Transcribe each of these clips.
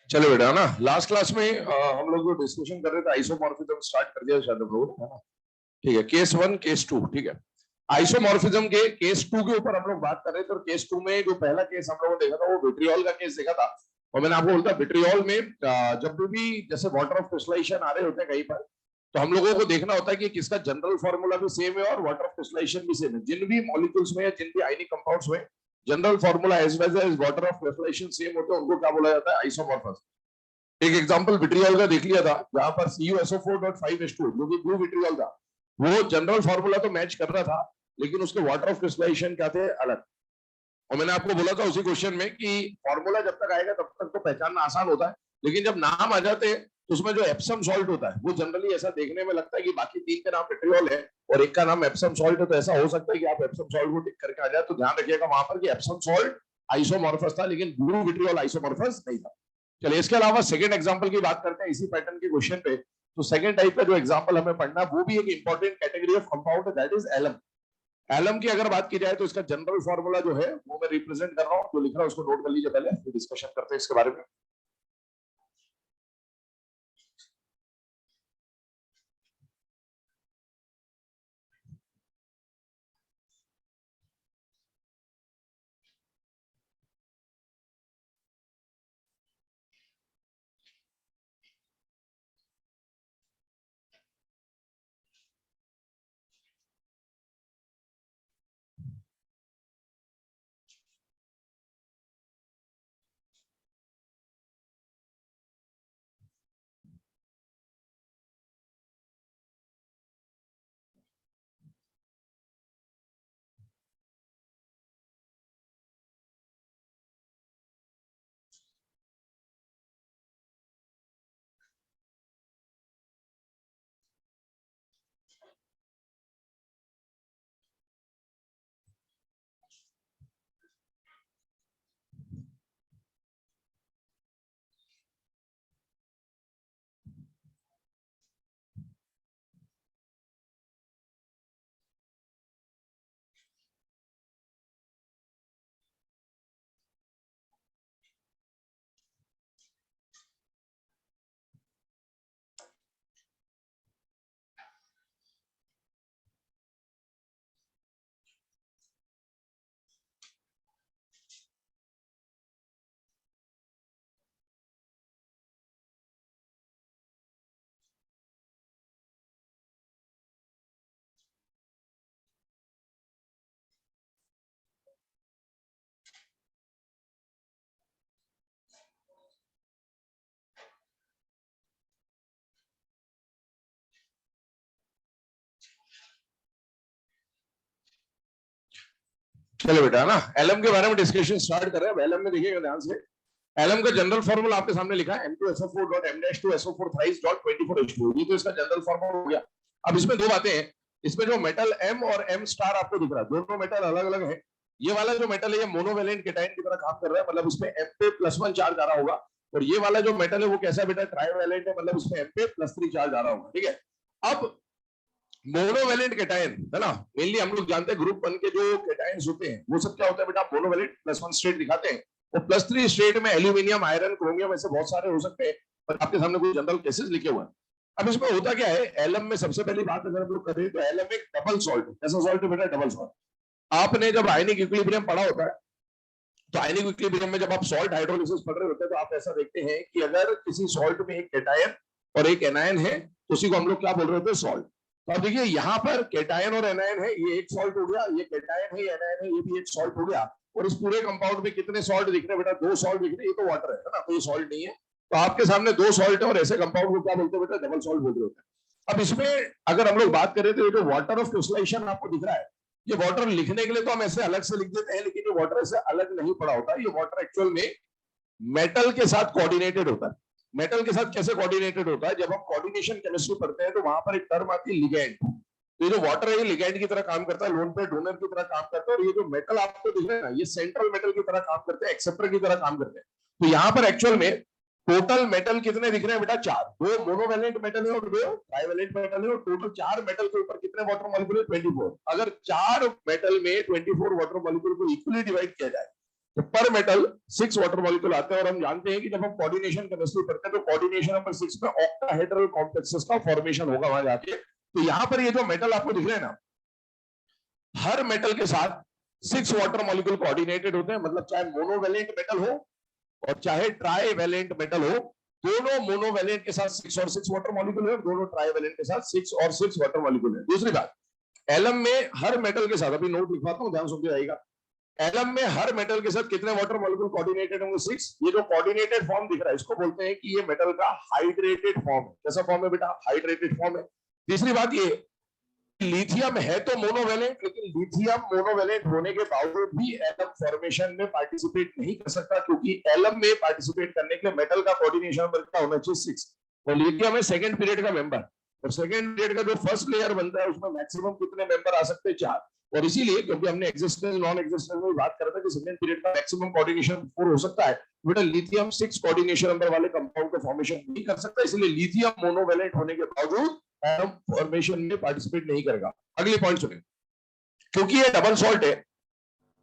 चलो बेटा ना, लास्ट क्लास में हम लोग जो डिस्कशन कर रहे थे आइसोमॉर्फिज्म स्टार्ट कर दिया शायद हम लोगों ने, है ना। ठीक है, केस वन केस टू, ठीक है। आइसोमॉर्फिज्म के केस टू के ऊपर हम लोग बात कर रहे थे, और केस टू में जो पहला केस हम लोगों ने देखा था वो विट्रियोल का केस देखा था। और मैंने आपको बोलता विट्रियोल में जब भी जैसे वाटर ऑफ क्रिस्टलाइजेशन आ रहे होते हैं कहीं पर, तो हम लोगों को देखना होता है कि किसका जनरल फॉर्मूला भी सेम है और वाटर ऑफ क्रिस्टलाइजेशन भी सेम है। जिन भी मॉलिक्यूल्स में या जिन भी आयनिक कंपाउंड्स में general formula as well as water of crystallization same होते हैं, उनको क्या बोला जाता है? आइसोमॉर्फस। एक एग्जांपल विट्रियोल का देख लिया था, जहां पर CuSO4.5H2 जो कि ब्लू विट्रियोल था, वो जनरल फॉर्मूला तो मैच कर रहा था, लेकिन उसके वाटर ऑफ क्रिस्टलाइजेशन क्या थे? अलग। और मैंने आपको बोला था उसी क्वेश्चन में कि फॉर्मूला जब तक आएगा तब तक तो पहचानना आसान होता है, लेकिन जब नाम आ जाते हैं तो उसमें जो एप्सम सॉल्ट होता है वो जनरली ऐसा देखने में लगता है कि बाकी तीन का नाम विट्रियोल है और एक का नाम एप्सम सॉल्ट है, तो ऐसा हो सकता है कि आप एप्सम सॉल्ट को टिक करके आ जाए। तो ध्यान रखिएगा वहां पर कि एप्सम सॉल्ट आइसोमॉर्फस था, लेकिन ब्लू विट्रियोल आइसोमॉर्फस नहीं था। चलिए इसके अलावा सेकंड एग्जांपल की बात करते हैं इसी पैटर्न के क्वेश्चन पे। तो सेकंड टाइप का जो एग्जांपल हमें पढ़ना वो भी एक इंपॉर्टेंट कैटेगरी ऑफ कंपाउंड है, दैट इज एलम। एलम की अगर बात की जाए तो इसका जनरल फॉर्मूला जो है वो मैं रिप्रेजेंट कर रहा हूँ, जो लिख रहा है उसको नोट कर लीजिए, पहले फिर डिस्कशन करते हैं इसके बारे में। चलो बेटा ना, एलम के बारे में डिस्कशन स्टार्ट कर रहे हैं। एलम में देखिएगा ध्यान से, एलम का जनरल फॉर्मूला आपके सामने लिखा है M2SO4.M-2SO4 ये तो इसका जनरल फॉर्मूला हो गया। अब इसमें दो बातें हैं, इसमें जो मेटल M और M स्टार आपको दिख रहा है, दोनों मेटल अलग अलग है। ये वाला जो मेटल है ये मोनोवेलेंट केटाइन की तरह काम कर रहा है, मतलब इसमें M पे +1 चार्ज आ रहा होगा। और ये वाला जो मेटल है वो कैसा बेटा? ट्राइवेलेंट है, मतलब इसमें M पे +3 चार्ज आ रहा होगा। ठीक है, अब मोनोवेलेंट केटायन है ना, मेनली हम लोग जानते हैं ग्रुप 1 के जो केटायंस होते हैं वो सब क्या होता है बेटा? मोनोवेलेंट +1 स्टेट दिखाते हैं, और +3 स्टेट में एल्यूमिनियम, आयरन, क्रोमियम ऐसे बहुत सारे हो सकते हैं, पर आपके सामने कुछ जनरल केसेस लिखे हुए हैं। अब इसमें होता क्या है, एलम में सबसे पहली बात अगर हम लोग करें तो एलम एक डबल सॉल्ट है। कैसा सॉल्ट है बेटा? Double salt. आपने जब आयनिक इक्विलिब्रियम पढ़ा होता है, तो आयनिक इक्विलिब्रियम में जब आप सॉल्ट हाइड्रोलिसिस पढ़ रहे होते हैं तो आप ऐसा देखते हैं कि अगर किसी सॉल्ट में एक केटायन और एक एनायन है तो उसी को हम लोग क्या बोल रहे होते हैं? सॉल्ट। तो आप देखिए यहाँ पर केटायन और एनायन है, ये एक सॉल्ट हो गया, ये केटायन है, एनायन है, ये भी एक सॉल्ट हो गया। और इस पूरे कंपाउंड में कितने सॉल्ट दिख रहे हैं बेटा? 2 सॉल्ट दिख रहे हैं। ये तो वाटर है ना, तो ये सॉल्ट नहीं है। तो आपके सामने 2 सॉल्ट है और ऐसे कंपाउंड को क्या बोलते हैं बेटा? डबल सॉल्ट बोलते होते हैं। अब इसमें अगर हम लोग बात करें तो ये जो वाटर ऑफ क्रिस्टलाइजेशन आपको दिख रहा है, ये वाटर लिखने के लिए तो हम ऐसे अलग से लिख देते हैं, लेकिन ये वाटर ऐसे अलग नहीं पड़ा होता। ये वाटर एक्चुअल में मेटल के साथ कोऑर्डिनेटेड होता है। मेटल के साथ कैसे कोऑर्डिनेटेड होता है? जब हम कोऑर्डिनेशन केमिस्ट्री पढ़ते हैं तो वहां पर एक टर्म आती है लिगैंड। तो ये जो वाटर है ये लिगैंड की तरह काम करता है, लोन पे डोनर की तरह काम करता है। और ये जो मेटल आपको दिख रहा है ना, ये सेंट्रल मेटल की तरह काम करते हैं, एक्सेप्टर की तरह काम करते हैं। तो यहाँ पर एक्चुअल में टोटल मेटल कितने दिख रहे हैं बेटा? 4। 2 मोनोवेलेंट मेटल है और 2 ट्राइवेलेंट मेटल है, और टोटल 4 मेटल के ऊपर कितने वाटर मॉलिक्यूल है? 24। अगर 4 मेटल में 24 वाटर मॉलिक्यूल को इक्वली डिवाइड किया जाए तो पर मेटल 6 वाटर मॉलिक्यूल आते हैं और हम जानते हैं कि जब हम कोऑर्डिनेशन केमिस्ट्री पढ़ते हैं तो कोऑर्डिनेशन नंबर 6 में ऑक्टाहेड्रल कॉम्प्लेक्सेस का फॉर्मेशन होगा वहां जाके। तो यहां पर ये जो मेटल आपको दिख रहे हैं ना, हर मेटल के साथ 6 वाटर मॉलिक्यूल कोऑर्डिनेटेड होते हैं, मतलब चाहे मोनोवेलेंट मेटल हो और चाहे ट्राईवेलेंट मेटल हो, दोनों मोनोवेलेंट के साथ 6 और 6 वाटर मॉलिक्यूल है, दोनों ट्राईवेलेंट के साथ 6 और 6 वाटर मॉलिक्यूल है। दूसरी बात, एलम में हर मेटल के साथ, अभी नोट लिखवाता हूं, ध्यान सुन के आएगा, एलम में हर मेटल के साथ कितने वाटर मॉलिक्यूल कोऑर्डिनेटेड होंगे? 6। ये जो कोऑर्डिनेटेड फॉर्म दिख रहा है इसको बोलते हैं कि ये मेटल का हाइड्रेटेड फॉर्म है। कैसा फॉर्म है बेटा? हाइड्रेटेड फॉर्म है। तीसरी बात ये, लिथियम है तो मोनोवेलेंट, लेकिन लिथियम मोनोवेलेंट होने के बावजूद भी एलम फॉर्मेशन में पार्टिसिपेट नहीं कर सकता, क्योंकि एलम में पार्टिसिपेट करने के लिए मेटल का कोऑर्डिनेशन नंबर क्या होना चाहिए? 6। और लिथियम है सेकंड पीरियड का मेंबर, और सेकंड पीरियड का जो फर्स्ट लेयर बनता है उसमें मैक्सिमम कितने मेंबर आ सकते हैं? 4। और इसीलिए, क्योंकि हमने एक्सिस्टेंस नॉन एक्सिस्टेंस में बात कर रहा था कि सेकंड पीरियड का मैक्सिमम कोऑर्डिनेशन 4 हो सकता है, बेटा लिथियम 6 कोऑर्डिनेशन नंबर वाले कंपाउंड का फॉर्मेशन नहीं कर सकता, इसलिए लिथियम मोनोवेलेंट होने के बावजूद एटम फॉर्मेशन में पार्टिसिपेट नहीं करेगा। अगली पॉइंट सुनिए, क्योंकि ये डबल सॉल्ट है,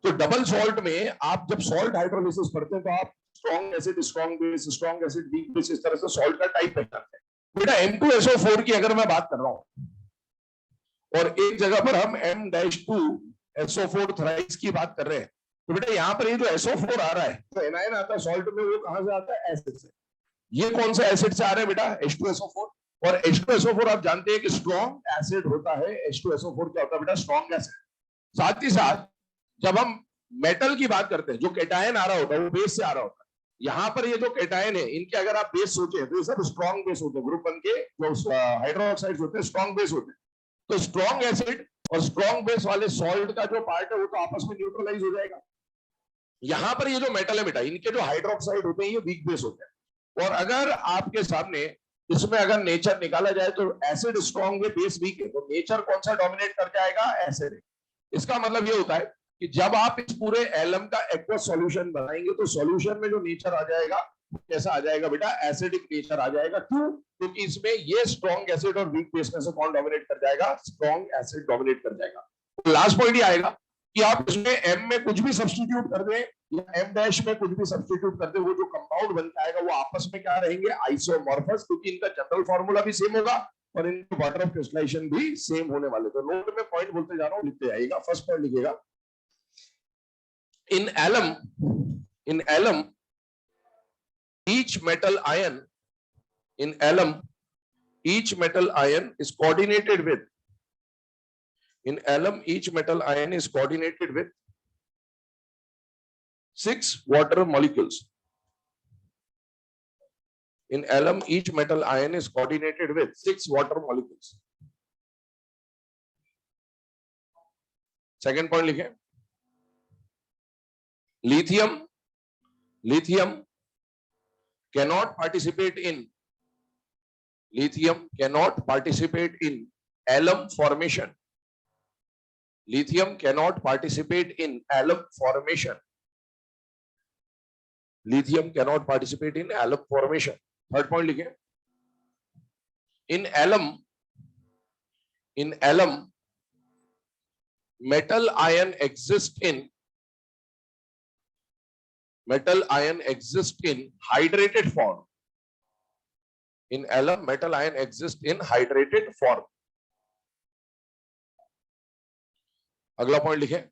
तो डबल सॉल्ट में आप जब सॉल्ट हाइड्रोलिसिस पढ़ते हैं तो आप strong acid, strong base, strong acid, weak base, इस तरह से सॉल्ट का टाइप पहचानते हैं। बेटा M2SO4 की अगर मैं बात कर रहा हूं और एक जगह पर हम M-2SO4 थ्राइस की बात कर रहे हैं, तो बेटा यहां पर ये जो SO4 आ रहा है, तो एनायन आता है सॉल्ट में, वो कहां से आता है? एसिड से। ये कौन सा एसिड से आ रहा है बेटा? H2SO4। और H2SO4 आप जानते हैं कि स्ट्रॉन्ग एसिड होता है। H2SO4 क्या होता है बेटा? Strong acid. साथ ही साथ जब हम मेटल की बात करते हैं, जो केटायन आ रहा होता है वो बेस से आ रहा होता है। यहां पर ये जो केटायन है, इनके अगर आप बेस सोचे तो ये सब स्ट्रॉन्ग बेस होते हैं, ग्रुप बन के जो हाइड्रोक्साइड्स होते हैं स्ट्रॉन्ग बेस होते हैं। तो स्ट्रॉन्ग एसिड और स्ट्रॉन्ग बेस वाले सॉल्ट का जो पार्ट है वो तो आपस में न्यूट्रलाइज हो जाएगा। यहां पर ये जो मेटल है बेटा, इनके जो हाइड्रोक्साइड होते हैं ये वीक बेस होते हैं। और अगर आपके सामने इसमें अगर नेचर निकाला जाए तो एसिड स्ट्रॉन्ग है, बेस वीक है, तो नेचर कौन सा डोमिनेट कर जाएगा? एसिड। इसका मतलब ये होता है कि जब आप इस पूरे एलम का एक्वस सॉल्यूशन बनाएंगे तो सॉल्यूशन में जो नेचर आ जाएगा कैसा आ जाएगा बेटा? एसिडिक नेचर आ जाएगा। क्यों? क्योंकि इसमें ये स्ट्रॉन्ग एसिड और वीक बेस में से कौन डोमिनेट कर जाएगा? स्ट्रॉन्ग एसिड डोमिनेट कर जाएगा। तो लास्ट पॉइंट ये आएगा कि आप इसमें एम में कुछ भी सब्स्टिट्यूट कर दें या एम डैश में कुछ भी सब्स्टिट्यूट कर दें, वो जो कंपाउंड बन जाएगा वो आपस में क्या रहेंगे? आइसोमॉर्फस, क्योंकि इनका जनरल फॉर्मूला भी सेम होगा और इनके वाटर ऑफ क्रिस्टलाइजेशन भी सेम होने वाले। तो नोट में पॉइंट बोलते जा रहा हूं, लिखते आएगा। फर्स्ट पॉइंट लिखिएगा, in alum each metal ion in alum each metal ion is coordinated with in alum each metal ion is coordinated with 6 water molecules. In alum each metal ion is coordinated with 6 water molecules. Second point लिखें, lithium cannot participate in alum formation. Lithium cannot participate in alum formation. Lithium cannot participate in alum formation. Third point लिखें, in alum metal ion exists in hydrated form. In alum metal ion exists in hydrated form. अगला point लिखें,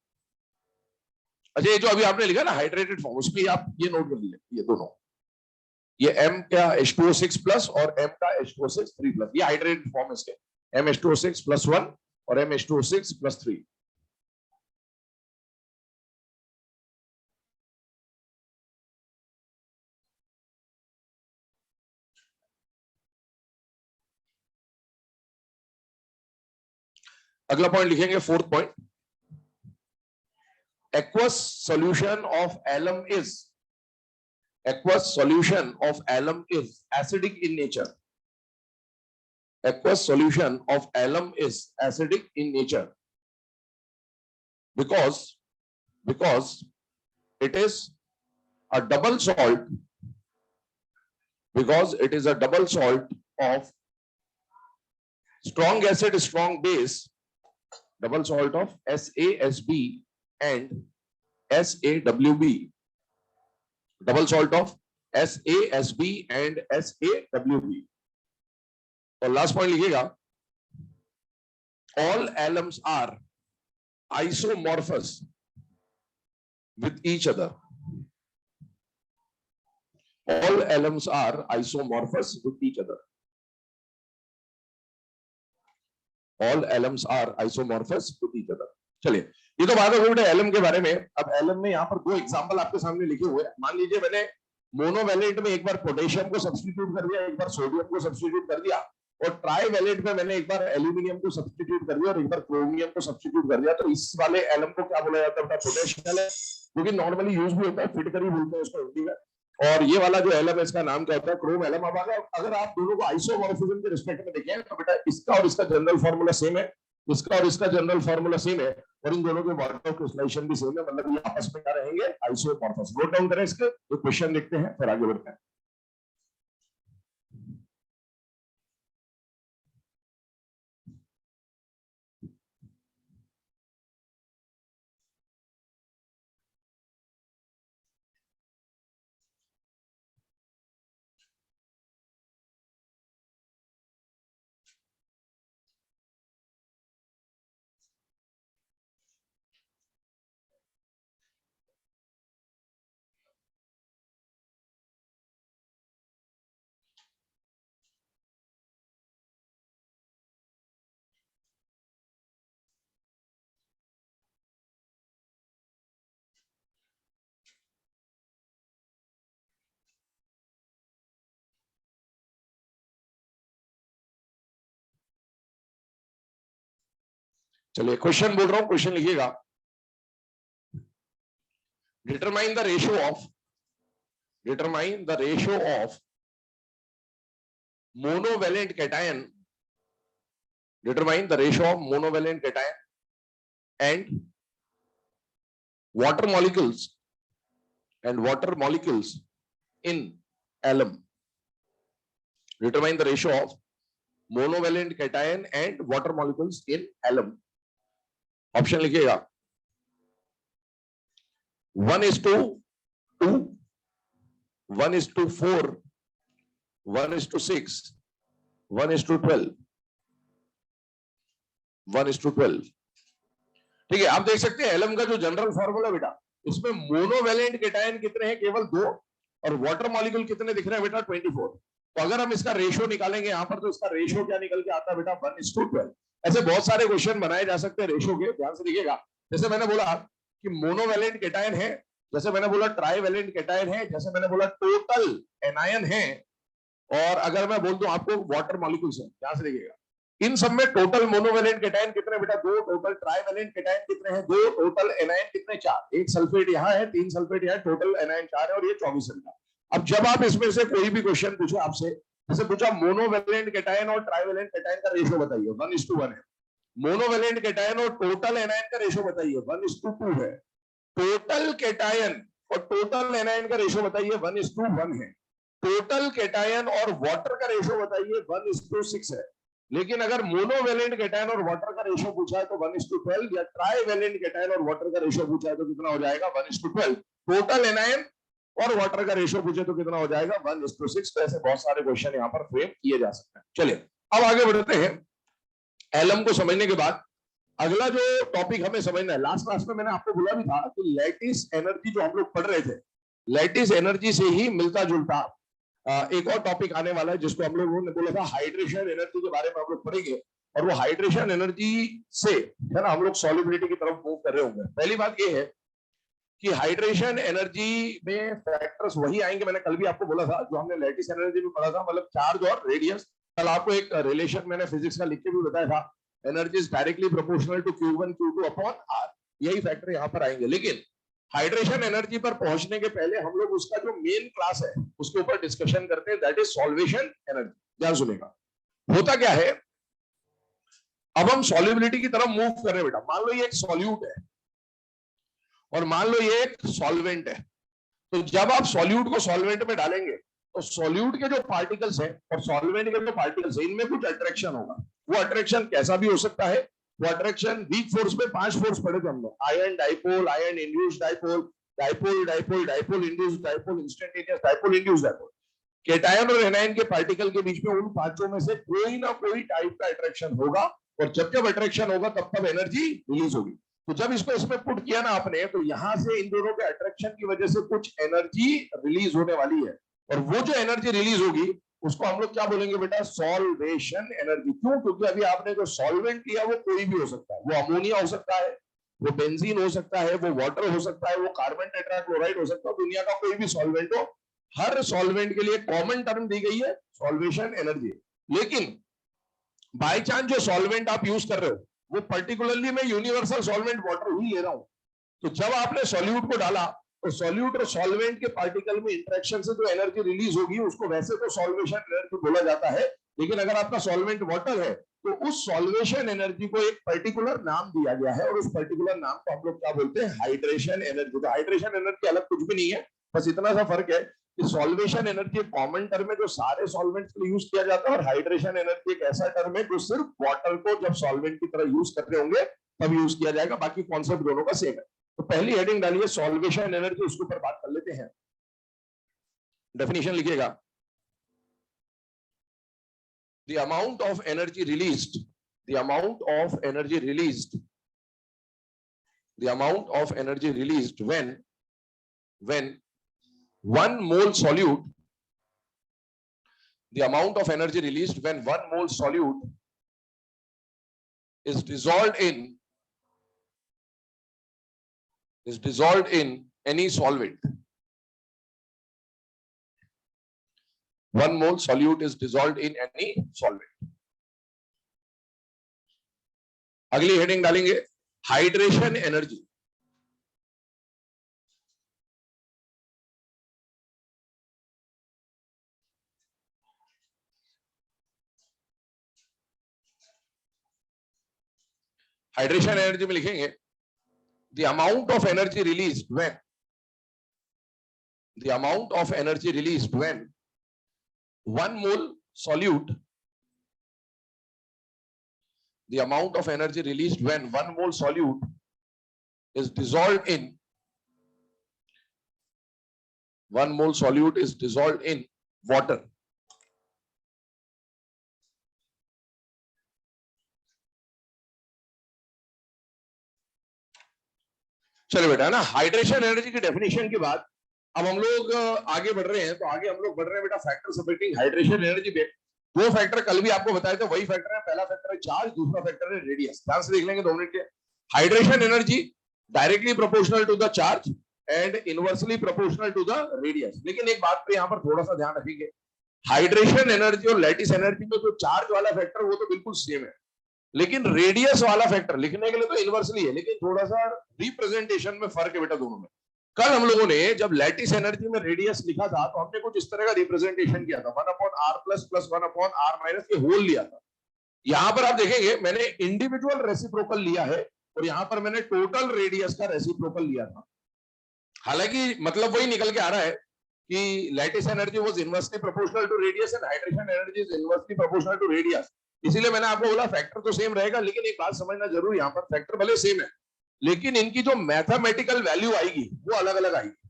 अच्छा ये जो अभी आपने लिखा ना हाइड्रेटेड फॉर्म, उसमें आप ये नोट कर लीजिए, ये दोनों, ये M का H2O6 प्लस और M का H2O6 3 प्लस, ये हाइड्रेटेड फॉर्म है इसके, MH2O6 प्लस 1 और MH2O6 प्लस 3। अगला पॉइंट लिखेंगे, fourth point, aqueous solution of alum is acidic in nature. Aqueous solution of alum is acidic in nature because it is a double salt, of strong acid, strong base, double salt of SASB and SAWB. Double salt of SaSb and SaWb। और last point लिखिएगा, all alums are isomorphous with each other. All alums are isomorphous with each other. All alums are isomorphous with each other. चलिए, ये तो बात हो गई alum के बारे में। अब एलम में यहाँ पर दो एग्जांपल आपके सामने लिखे हुए हैं। मान लीजिए मैंने मोनोवैलेंट में एक बार पोटेशियम को सब्स्टिट्यूट कर दिया, एक बार सोडियम को सब्स्टिट्यूट कर दिया, और ट्राईवैलेंट में मैंने एक बार एल्यूमिनियम को सब्स्टिट्यूट कर दिया और एक बार क्रोमियम को सब्स्टिट्यूट कर दिया। तो इस वाले एलम को क्या बोला जाता है? पोटेशियल है, जो कि नॉर्मली यूज भी होता है, फिटकरी बोलते हैं इसको हिंदी में। और ये वाला जो एलम है इसका नाम क्या होता है? Chrome alum. अब अगर आप दोनों को आइसोमॉर्फिज्म के रिस्पेक्ट में देखें तो बेटा इसका और इसका जनरल फॉर्मूला सेम है, इसका और इसका जनरल फॉर्मूला सेम है, और इन दोनों के मॉडल ऑफ क्रिस्टलाइजेशन भी सेम है, मतलब ये आपस में क्या रहेंगे? आइसोमॉर्फस। नोट डाउन करें इसके, तो क्वेश्चन देखते हैं फिर आगे बढ़ते हैं। चलिए क्वेश्चन बोल रहा हूं, क्वेश्चन लिखिएगा। Determine the ratio of monovalent cation, determine the ratio of monovalent cation and water molecules in alum. Determine the ratio of monovalent cation and water molecules in alum. Option लिखिएगा 1:2, 1:4, 1:6, 1:12, 1:12। ठीक है, आप देख सकते हैं एलम का जो जनरल फॉर्मूला बेटा, इसमें मोनोवैलेंट केटायन कितने हैं? केवल 2, और वाटर मॉलिक्यूल कितने दिख रहे हैं बेटा? 24। तो अगर हम इसका रेशियो निकालेंगे यहां पर, तो इसका रेशियो क्या निकल के आता है बेटा? 1:12। ऐसे बहुत सारे क्वेश्चन बनाए जा सकते हैं रेशियो के, ध्यान से देखिएगा। जैसे मैंने बोला कि मोनोवैलेंट केटायन है, जैसे मैंने बोला ट्राईवैलेंट केटायन है, जैसे मैंने बोला टोटल एनायन है, और अगर मैं बोल दूं आपको वाटर मॉलिक्यूल्स है, ध्यान से देखिएगा। इन सब में टोटल मोनोवैलेंट केटायन कितने बेटा? 2। टोटल ट्राईवैलेंट केटायन कितने हैं? 2। टोटल एनायन कितने? 4। एक सल्फेट यहाँ है, 3 सल्फेट यहाँ, टोटल एनायन 4 है, और ये 24 है। अब जब आप इसमें से कोई भी क्वेश्चन पूछे आपसे, जैसे पूछा मोनोवैलेंट केटायन और ट्राईवैलेंट केटायन का रेशियो बताइए, 1:1 है। मोनोवैलेंट केटायन और टोटल एनायन का रेशियो बताइए, 1:2 है। टोटल केटायन और टोटल एनायन का रेशियो बताइए, 1:1 है। टोटल केटायन और वाटर का रेशियो बताइए, 1:6 है। लेकिन अगर मोनोवैलेंट केटायन और वाटर का रेशियो पूछा है तो 1:12, या ट्राईवैलेंट केटायन और वाटर का रेशियो पूछा है तो कितना हो जाएगा? 1:12। टोटल एनायन और वाटर का रेशियो पूछे तो कितना हो जाएगा? 1:6। तो ऐसे बहुत सारे क्वेश्चन यहाँ पर फ्रेम किए जा सकते हैं। चलिए अब आगे बढ़ते हैं। एलम को समझने के बाद अगला जो टॉपिक हमें समझना है, लास्ट क्लास में मैंने आपको बोला भी था कि लैटिस एनर्जी जो हम लोग पढ़ रहे थे, लैटिस एनर्जी से ही मिलता जुलता एक और टॉपिक आने वाला है, जिसको हम लोगों ने बोला था हाइड्रेशन एनर्जी के बारे में हम लोग पढ़ेंगे। और वो हाइड्रेशन एनर्जी से है ना, हम लोग सॉल्युबिलिटी की तरफ मूव कर रहे होंगे। पहली बात ये है कि हाइड्रेशन एनर्जी में फैक्टर्स वही आएंगे, मैंने कल भी आपको बोला था, जो हमने लैटिस एनर्जी में पढ़ा था, मतलब चार्ज और रेडियस। कल आपको एक रिलेशन मैंने फिजिक्स का लिख के भी बताया था, energy is directly proportional to Q1 Q2 upon R। यही फैक्टर यहाँ पर आएंगे। लेकिन हाइड्रेशन एनर्जी पर पहुंचने के पहले हम लोग उसका जो मेन क्लास है उसके ऊपर डिस्कशन करते हैं, दैट इज सॉल्वेशन एनर्जी। ध्यान सुनेगा, होता क्या है, अब हम सॉल्युबिलिटी की तरफ मूव कर रहे हैं बेटा। मान लो ये एक सॉल्यूट है और मान लो ये एक सॉल्वेंट है। तो जब आप सॉल्यूट को सॉल्वेंट में डालेंगे तो सॉल्यूट के जो पार्टिकल्स हैं और सॉल्वेंट के जो पार्टिकल्स हैं, इनमें कुछ अट्रैक्शन होगा। वो अट्रैक्शन कैसा भी हो सकता है। वो अट्रैक्शन वीक फोर्स में 5 फोर्स पढ़े थे हमने, ion dipole, ion induced dipole, dipole dipole dipole induce dipole, instantaneous dipole, induce dipole. Cation और एनायन के पार्टिकल के बीच में उन पांचों में से कोई ना कोई टाइप का अट्रैक्शन होगा, और जब जब अट्रैक्शन होगा तब तब एनर्जी रिलीज होगी। तो जब इसको इसमें पुट किया ना आपने, तो यहां से इन दोनों के अट्रैक्शन की वजह से कुछ एनर्जी रिलीज होने वाली है, और वो जो एनर्जी रिलीज होगी उसको हम लोग क्या बोलेंगे बेटा, सॉल्वेशन एनर्जी। क्यों? क्योंकि अभी आपने जो सॉल्वेंट लिया वो कोई भी हो सकता है, वो अमोनिया हो सकता है, वो बेंजीन हो सकता है, वो वाटर हो सकता है, वो कार्बन टेट्राक्लोराइड हो सकता है, दुनिया का कोई भी सॉल्वेंट हो। हर सॉल्वेंट के लिए कॉमन टर्म दी गई है सॉल्वेशन एनर्जी। लेकिन बाय चांस जो सॉल्वेंट आप यूज कर रहे हो वो पर्टिकुलरली मैं यूनिवर्सल सॉल्वेंट वाटर ही ले रहा हूं, तो जब आपने सॉल्यूट को डाला तो सॉल्यूट और सॉल्वेंट के पार्टिकल में इंटरेक्शन से जो एनर्जी रिलीज होगी उसको वैसे तो सॉल्वेशन एनर्जी बोला जाता है, लेकिन अगर आपका सॉल्वेंट वाटर है तो उस सॉल्वेशन एनर्जी को एक पर्टिकुलर नाम दिया गया है, और उस पर्टिकुलर नाम को हम लोग क्या बोलते हैं, हाइड्रेशन एनर्जी। तो हाइड्रेशन एनर्जी अलग कुछ भी नहीं है, बस इतना सा फर्क है कि सॉल्वेशन एनर्जी एक कॉमन टर्म है जो सारे सॉल्वेंट्स के लिए यूज किया जाता है, और हाइड्रेशन एनर्जी एक ऐसा टर्म है जो सिर्फ वाटर को जब सॉल्वेंट की तरह यूज कर रहे होंगे तब यूज किया जाएगा, बाकी कॉन्सेप्ट दोनों का सेम है। तो पहली हेडिंग डालिए सॉल्वेशन एनर्जी, उसके ऊपर बात कर लेते हैं। डेफिनेशन लिखिएगा, the amount of energy released, the amount of energy released, the amount of energy released when 1 mole solute, the amount of energy released when 1 mole solute is dissolved in any solvent. 1 mole solute is dissolved in any solvent. अगली heading डालेंगे hydration energy. Hydration energy में लिखेंगे the amount of energy released when 1 mole solute, the amount of energy released when 1 mole solute is dissolved in 1 mole solute is dissolved in water. चलो बेटा ना, hydration energy की definition के बाद अब हम लोग आगे बढ़ रहे हैं, तो आगे हम लोग बढ़ रहे हैं बेटा फैक्टर्स अफेक्टिंग हाइड्रेशन एनर्जी पे। दो फैक्टर कल भी आपको बताए थे, वही फैक्टर है, पहला फैक्टर है चार्ज, दूसरा फैक्टर है रेडियस। ध्यान से देख लेंगे 2 मिनट के। Hydration energy directly proportional to the charge and inversely proportional to the radius. लेकिन एक बात पे यहाँ पर थोड़ा सा ध्यान रखेंगे, हाइड्रेशन एनर्जी और लैटिस एनर्जी में जो चार्ज वाला फैक्टर वो तो बिल्कुल सेम है, लेकिन रेडियस वाला फैक्टर लिखने के लिए तो इनवर्सली है, लेकिन थोड़ा सा रिप्रेजेंटेशन में फर्क है बेटा दोनों में। कल हम लोगों ने जब लैटिस एनर्जी में रेडियस लिखा था तो हमने कुछ इस तरह का रिप्रेजेंटेशन किया था, 1/r प्लस 1/r माइनस के होल लिया था। यहां पर आप देखेंगे मैंने इंडिविजुअल रेसिप्रोकल लिया है और यहां पर मैंने टोटल रेडियस का रेसिप्रोकल लिया था। हालांकि मतलब वही निकल के आ रहा है कि lattice energy was inversely proportional to radius and hydration energy is inversely proportional to radius. इसीलिए मैंने आपको बोला फैक्टर तो सेम रहेगा, लेकिन एक बात समझना जरूरी, यहाँ पर फैक्टर भले सेम है लेकिन इनकी जो मैथमेटिकल वैल्यू आएगी वो अलग अलग आएगी।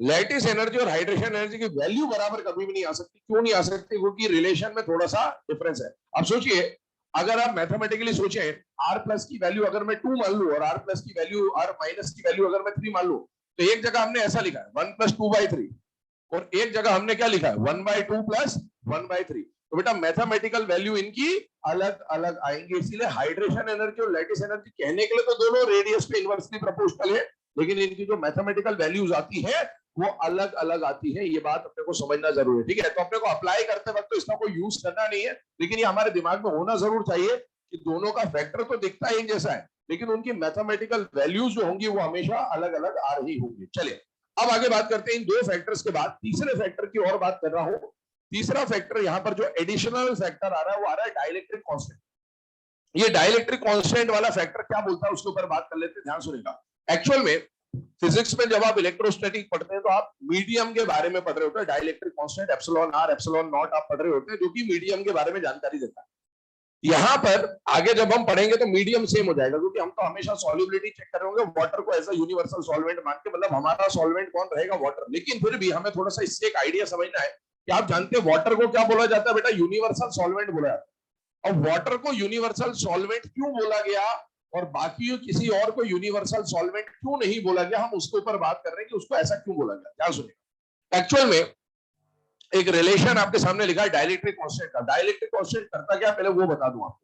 लैटिस एनर्जी और हाइड्रेशन एनर्जी की वैल्यू बराबर कभी भी नहीं आ सकती। क्यों नहीं आ सकती? क्योंकि रिलेशन में थोड़ा सा डिफरेंस है। अब सोचिए, अगर आप मैथमेटिकली सोचें, r प्लस की वैल्यू अगर मैं 2 मान लूं और r प्लस की वैल्यू, r माइनस की वैल्यू अगर मैं 3 मान लूं, तो एक जगह हमने ऐसा लिखा है 1 + 2/3 और एक जगह हमने क्या लिखा है 1/2 + 1/3। तो बेटा मैथमेटिकल वैल्यू इनकी अलग अलग आएंगे। इसीलिए हाइड्रेशन एनर्जी और लैटिस एनर्जी कहने के लिए तो दोनों रेडियस पे इनवर्सली प्रोपोर्शनल है, लेकिन इनकी जो मैथमेटिकल वैल्यूज आती है वो अलग अलग आती है। ये बात अपने को समझना जरूरी है, ठीक है? तो अपने को अप्लाई करते वक्त तो इसका कोई यूज करना नहीं है, लेकिन ये हमारे दिमाग में होना जरूर चाहिए कि दोनों का फैक्टर तो दिखता ही जैसा है, लेकिन उनकी मैथमेटिकल वैल्यूज जो होंगी वो हमेशा अलग अलग आ रही होंगी। चलिए अब आगे बात करते हैं इन 2 फैक्टर्स के बाद तीसरे फैक्टर की और बात कर रहा हूं। तीसरा फैक्टर यहां पर जो एडिशनल फैक्टर आ रहा है वो आ रहा है डाइलेक्ट्रिक कांस्टेंट। ये डाइलेक्ट्रिक कांस्टेंट वाला फैक्टर क्या बोलता है उसके ऊपर बात कर लेते हैं, ध्यान सुनिएगा। एक्चुअल में फिजिक्स में जब आप इलेक्ट्रोस्टैटिक पढ़ते हैं तो आप मीडियम के बारे में पढ़ रहे होते हैं। Dielectric constant epsilon r epsilon not आप पढ़ रहे होते हैं, जो कि मीडियम के बारे में जानकारी देता है। यहां पर आगे जब हम पढ़ेंगे तो मीडियम सेम हो जाएगा, क्योंकि हम तो हमेशा सॉल्युबिलिटी चेक कर रहे होंगे वाटर को एज अ यूनिवर्सल सॉल्वेंट मान के, मतलब हमारा सॉल्वेंट कौन रहेगा, वाटर। लेकिन फिर भी हमें थोड़ा सा इससे एक आइडिया समझना है कि आप जानते हैं वाटर को क्या बोला जाता है बेटा, यूनिवर्सल सॉल्वेंट बोला जाता है। और वाटर को यूनिवर्सल सॉल्वेंट क्यों बोला गया और बाकी किसी और को यूनिवर्सल सॉल्वेंट क्यों नहीं बोला गया, हम उसके ऊपर बात कर रहे हैं कि उसको ऐसा क्यों बोला गया। ध्यान सुनिए, एक्चुअल में एक रिलेशन आपके सामने लिखा है डाइलेक्ट्रिक कांस्टेंट का। डाइलेक्ट्रिक कांस्टेंट करता क्या, पहले वो बता दूं आपको।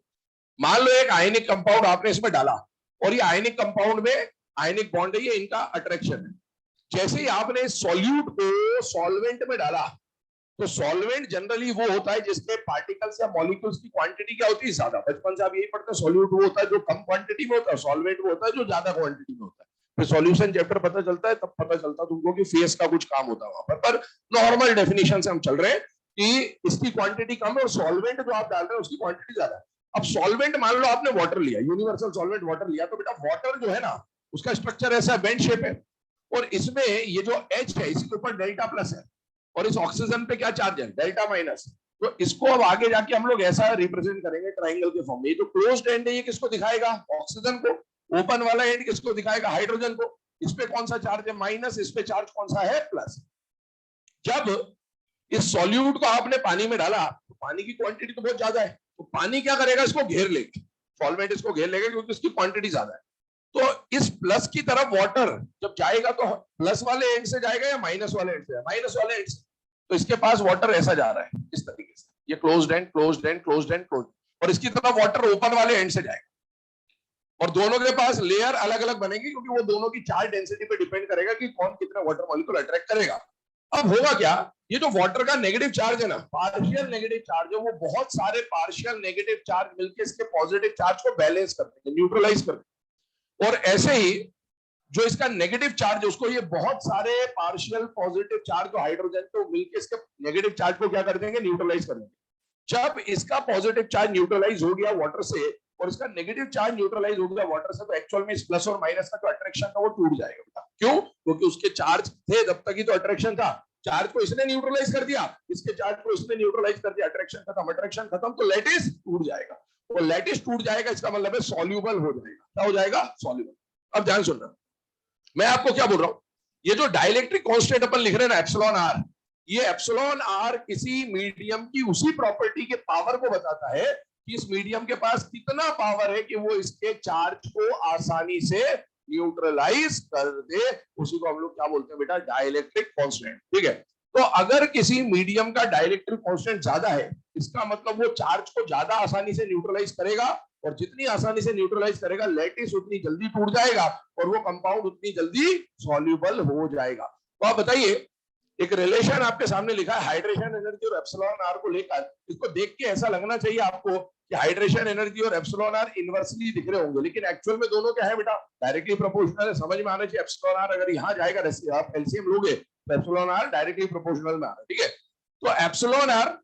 मान लो एक आयनिक कंपाउंड आपने इसमें डाला और ये आयनिक कंपाउंड में आयनिक बॉन्ड है, ये इनका अट्रैक्शन है। जैसे ही आपने सॉल्यूट को सॉल्वेंट में डाला, तो सॉल्वेंट जनरली वो होता है जिसके पार्टिकल्स या मॉलिक्यूल्स की क्वांटिटी क्या होती है, ज्यादा। बचपन से आप यही पढ़ते हैं, सॉल्यूट वो होता है जो कम क्वांटिटी में होता है, सॉल्वेंट वो होता है जो ज्यादा क्वांटिटी में होता है। फिर सॉल्यूशन चैप्टर पता चलता है, तब पता चलता है तुमको कि फेस का कुछ काम होता है वहां पर नॉर्मल डेफिनेशन से हम चल रहे हैं कि इसकी क्वांटिटी कम है और सॉल्वेंट जो आप डाल रहे हैं उसकी क्वांटिटी ज्यादा है। अब सॉल्वेंट मान लो आपने वाटर लिया, यूनिवर्सल सॉल्वेंट वाटर लिया, तो बेटा वाटर जो है ना उसका स्ट्रक्चर ऐसा बेंड शेप है, और इसमें ये जो H है इसके ऊपर डेल्टा प्लस है और इस ऑक्सीजन पे क्या चार्ज है, डेल्टा माइनस। तो इसको अब आगे जाके हम लोग ऐसा रिप्रेजेंट करेंगे ट्राइंगल के फॉर्म में। ये जो क्लोज्ड एंड है ये किसको दिखाएगा, ऑक्सीजन को। ओपन वाला एंड किसको दिखाएगा, हाइड्रोजन को। इस पे कौन सा चार्ज है, माइनस। इस पे चार्ज कौन सा है, प्लस। जब इस सॉल्यूट को आपने पानी में डाला तो पानी की क्वांटिटी तो बहुत ज्यादा है, तो पानी क्या करेगा, इसको घेर लेगा, सॉल्वेंट इसको घेर लेगा क्योंकि इसकी क्वांटिटी ज्यादा है। तो इस प्लस की तरफ वाटर जब जाएगा तो प्लस वाले एंड से जाएगा या माइनस वाले एंड से, माइनस वाले एंड से। तो इसके पास वाटर ऐसा जा रहा है इस तरीके से, ये closed end closed end closed end closed, और इसकी तरफ वाटर ओपन वाले एंड से जाएगा। और दोनों के पास लेयर अलग अलग बनेगी क्योंकि वो दोनों की चार्ज डेंसिटी पे डिपेंड करेगा कि कौन कितना वाटर मॉलिक्यूल अट्रैक्ट करेगा। अब होगा क्या, ये जो वाटर का नेगेटिव चार्ज है ना, पार्शियल नेगेटिव चार्ज है, वो बहुत सारे पार्शियल नेगेटिव चार्ज मिलकर इसके पॉजिटिव चार्ज को बैलेंस करते हैं, न्यूट्रलाइज करते हैं। और ऐसे ही जो इसका नेगेटिव चार्ज है उसको ये बहुत सारे पार्शियल पॉजिटिव चार्ज, जो हाइड्रोजन तो मिलकर इसके नेगेटिव चार्ज को क्या कर देंगे, न्यूट्रलाइज कर देंगे। जब इसका पॉजिटिव चार्ज न्यूट्रलाइज हो गया वाटर से और इसका नेगेटिव चार्ज न्यूट्रलाइज हो गया वाटर से, तो एक्चुअल में इस प्लस और माइनस का जो अट्रैक्शन था वो टूट जाएगा बेटा। क्यों, क्योंकि उसके चार्ज थे जब तक ही तो अट्रैक्शन था, चार्ज को इसने न्यूट्रलाइज कर दिया, इसके चार्ज को इसने न्यूट्रलाइज कर दिया, अट्रैक्शन खत्म, अट्रैक्शन खत्म, तो लैटिस टूट जाएगा। तो लैटिस टूट जाएगा इसका मतलब है सॉल्यूबल हो जाएगा। क्या हो जाएगा, सॉल्यूबल। अब ध्यान सुनना, मैं आपको क्या बोल रहा हूं, ये जो डाइलेक्ट्रिक कांस्टेंट अपन लिख रहे हैं ना एप्सिलॉन आर, ये एप्सिलॉन आर किसी मीडियम की उसी प्रॉपर्टी के पावर को बताता है कि इस मीडियम के पास कितना पावर है कि वो इसके चार्ज को आसानी से न्यूट्रलाइज कर दे। उसी को हम लोग क्या बोलते हैं बेटा, डाइलेक्ट्रिक कांस्टेंट। ठीक है, तो अगर किसी मीडियम का डाइलेक्ट्रिक कांस्टेंट ज्यादा है, इसका मतलब वो चार्ज को ज्यादा आसानी से न्यूट्रलाइज करेगा, और जितनी आसानी से न्यूट्रलाइज करेगा लैटिस उतनी जल्दी टूट जाएगा और वो कंपाउंड उतनी जल्दी सॉल्युबल हो जाएगा। तो आप बताइए, एक रिलेशन आपके सामने लिखा है हाइड्रेशन एनर्जी और एप्सिलॉन आर को लेकर। इसको देख के ऐसा लगना चाहिए आपको कि हाइड्रेशन एनर्जी और एप्सिलॉन आर इनवर्सली दिख रहे होंगे, लेकिन एक्चुअल में दोनों क्या है बेटा, डायरेक्टली प्रोपोर्शनल है। समझ में आना चाहिए, एप्सिलॉन आर अगर यहाँ जाएगा, आप एलसीएम लोगे तो एप्सिलॉन आर डायरेक्टली प्रोपोर्शनल में आ रहा है। ठीक है, तो एप्सिलॉन आर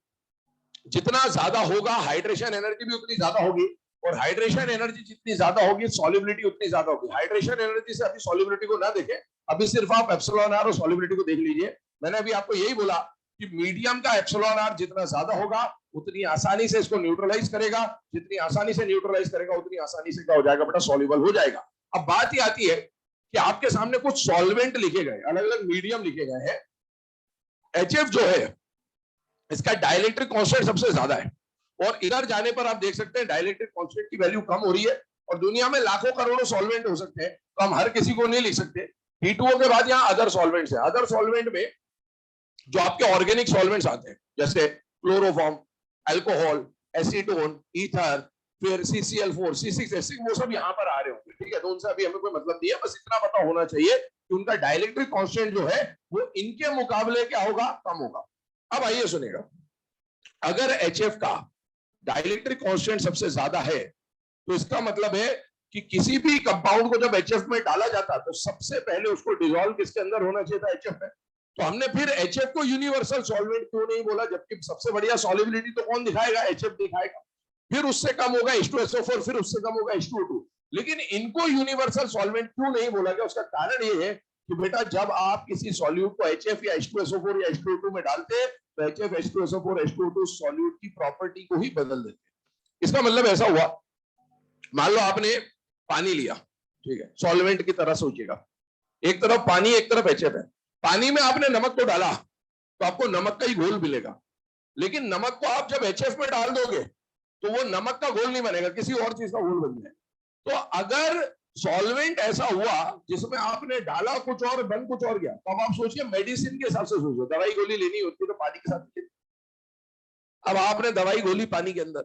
जितना ज्यादा होगा हाइड्रेशन एनर्जी भी उतनी ज्यादा होगी, और हाइड्रेशन एनर्जी जितनी ज्यादा होगी सॉल्युबिलिटी उतनी ज्यादा होगी। हाइड्रेशन एनर्जी से अभी सॉल्युबिलिटी को ना देखें, अभी सिर्फ आप एप्सिलॉन आर और सॉल्युबिलिटी को देख लीजिए। मैंने अभी आपको यही बोला कि मीडियम का एप्सिलॉन आर जितना ज्यादा होगा उतनी आसानी से इसको न्यूट्रलाइज करेगा, जितनी आसानी से न्यूट्रलाइज करेगा उतनी आसानी से क्या हो जाएगा बेटा, सॉल्युबल हो जाएगा। अब बात ये आती है कि आपके सामने कुछ सॉल्वेंट लिखे गए, अलग अलग मीडियम लिखे गए हैं। HF जो है इसका डाइलेक्ट्रिक कांस्टेंट सबसे ज्यादा है, और इधर जाने पर आप देख सकते हैं डाइलेक्ट्रिक कांस्टेंट की वैल्यू कम हो रही है। और दुनिया में लाखों करोड़ों सॉल्वेंट हो सकते हैं, तो हम हर किसी को नहीं लिख सकते। H2O के बाद यहाँ अदर सॉल्वेंट्स है। अदर सॉल्वेंट में जो आपके ऑर्गेनिक सॉल्वेंट्स आते हैं, जैसे क्लोरोफॉर्म, अल्कोहल, एसीटोन, ईथर, फिर CCl4, C6H6, वो सब यहाँ पर आ रहे होंगे। ठीक है, तो उनसे अभी हमें कोई मतलब नहीं है, बस इतना पता होना चाहिए कि उनका डाइलेक्ट्रिक कांस्टेंट जो है वो इनके मुकाबले क्या होगा, कम होगा। अब आइए सुनिएगा, अगर HF का डाइलेक्ट्रिक कांस्टेंट सबसे ज्यादा है, तो इसका मतलब है कि किसी भी कंपाउंड को जब HF में डाला जाता तो सबसे पहले उसको डिसॉल्व किसके अंदर होना चाहिए था, HF में। तो हमने फिर HF को यूनिवर्सल सॉल्वेंट क्यों नहीं बोला, जबकि सबसे बढ़िया सॉल्युबिलिटी तो कौन दिखाएगा, HF दिखाएगा। फिर उससे कम होगा H2SO4, फिर उससे कम होगा H2O2। लेकिन इनको यूनिवर्सल सॉल्वेंट क्यों नहीं बोला गया, उसका कारण ये है कि बेटा जब आप किसी सॉल्यूट को HF या H2SO4 या H2O2 में डालते हैं तो HF, H2SO4, H2O2 सॉल्यूट की प्रॉपर्टी को ही बदल देते हैं। इसका मतलब ऐसा हुआ, मान लो आपने पानी लिया, ठीक है, सॉल्वेंट की तरह सोचिएगा, एक तरफ पानी एक तरफ HF है, पानी में आपने नमक तो डाला तो आपको नमक का ही घोल मिलेगा, लेकिन नमक को आप जब HF में डाल दोगे तो वो नमक का घोल नहीं बनेगा, किसी और चीज का घोल बन जाएगा। तो अगर सॉल्वेंट ऐसा हुआ जिसमें आपने डाला कुछ और बन कुछ और गया, तो अब आप सोचिए, मेडिसिन के हिसाब से सोचिए, दवाई गोली लेनी होती है तो पानी के साथ लेनी। अब आपने दवाई गोली पानी के अंदर,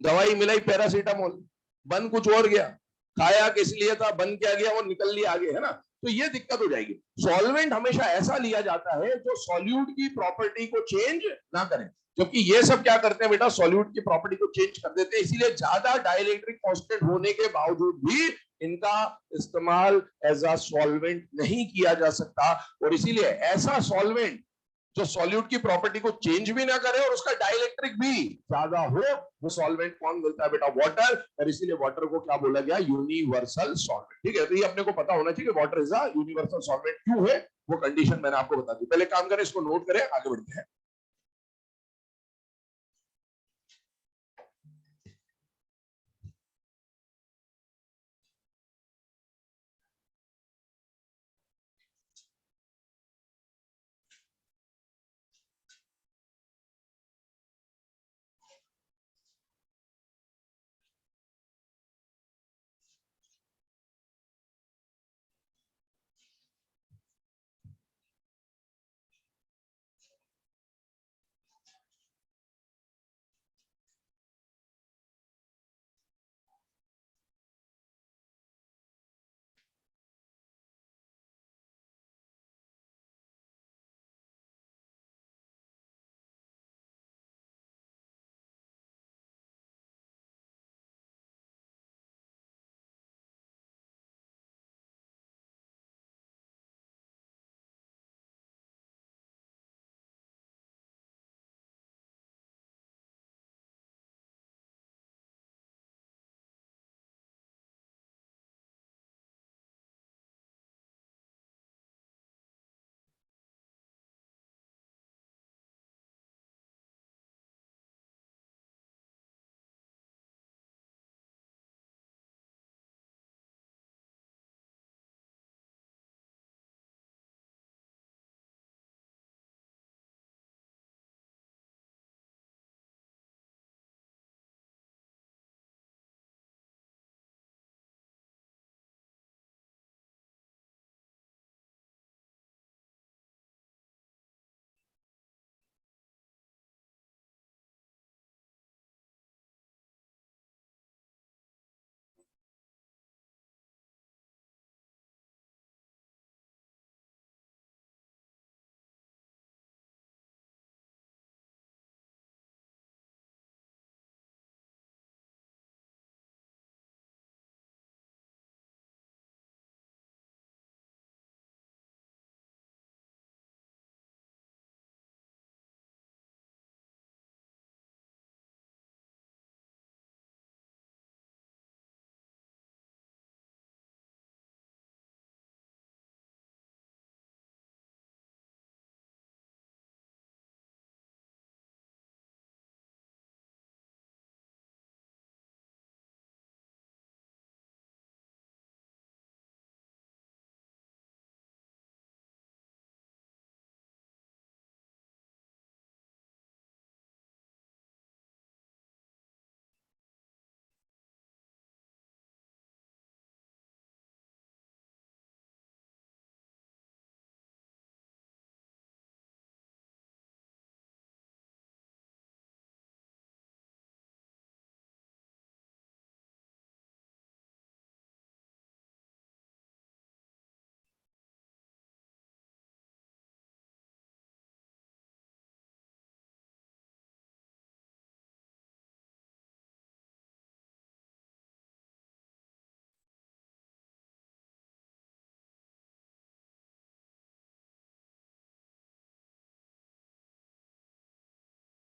दवाई मिलाई पैरासीटामोल, बन कुछ और गया, खाया किस लिए था, बन क्या गया, वो निकल लिया आगे, है ना, तो ये दिक्कत हो जाएगी। सॉल्वेंट हमेशा ऐसा लिया जाता है जो सॉल्यूट की प्रॉपर्टी को चेंज ना करे, क्योंकि ये सब क्या करते हैं बेटा, सॉल्यूट की प्रॉपर्टी को चेंज कर देते हैं, इसीलिए ज्यादा डाइलेक्ट्रिक कांस्टेंट होने के बावजूद भी इनका इस्तेमाल एज अ सॉल्वेंट नहीं किया जा सकता। और इसीलिए ऐसा सॉल्वेंट जो सॉल्यूट की प्रॉपर्टी को चेंज भी ना करे और उसका डाइलेक्ट्रिक भी ज्यादा हो, वो सॉल्वेंट कौन मिलता है बेटा, वाटर। और इसीलिए वाटर को क्या बोला गया, यूनिवर्सल सॉल्वेंट। ठीक है, तो ये अपने को पता होना चाहिए कि water is a universal solvent क्यों है, वो कंडीशन मैंने आपको बता दी। पहले काम करें, इसको नोट करें, आगे बढ़ते हैं।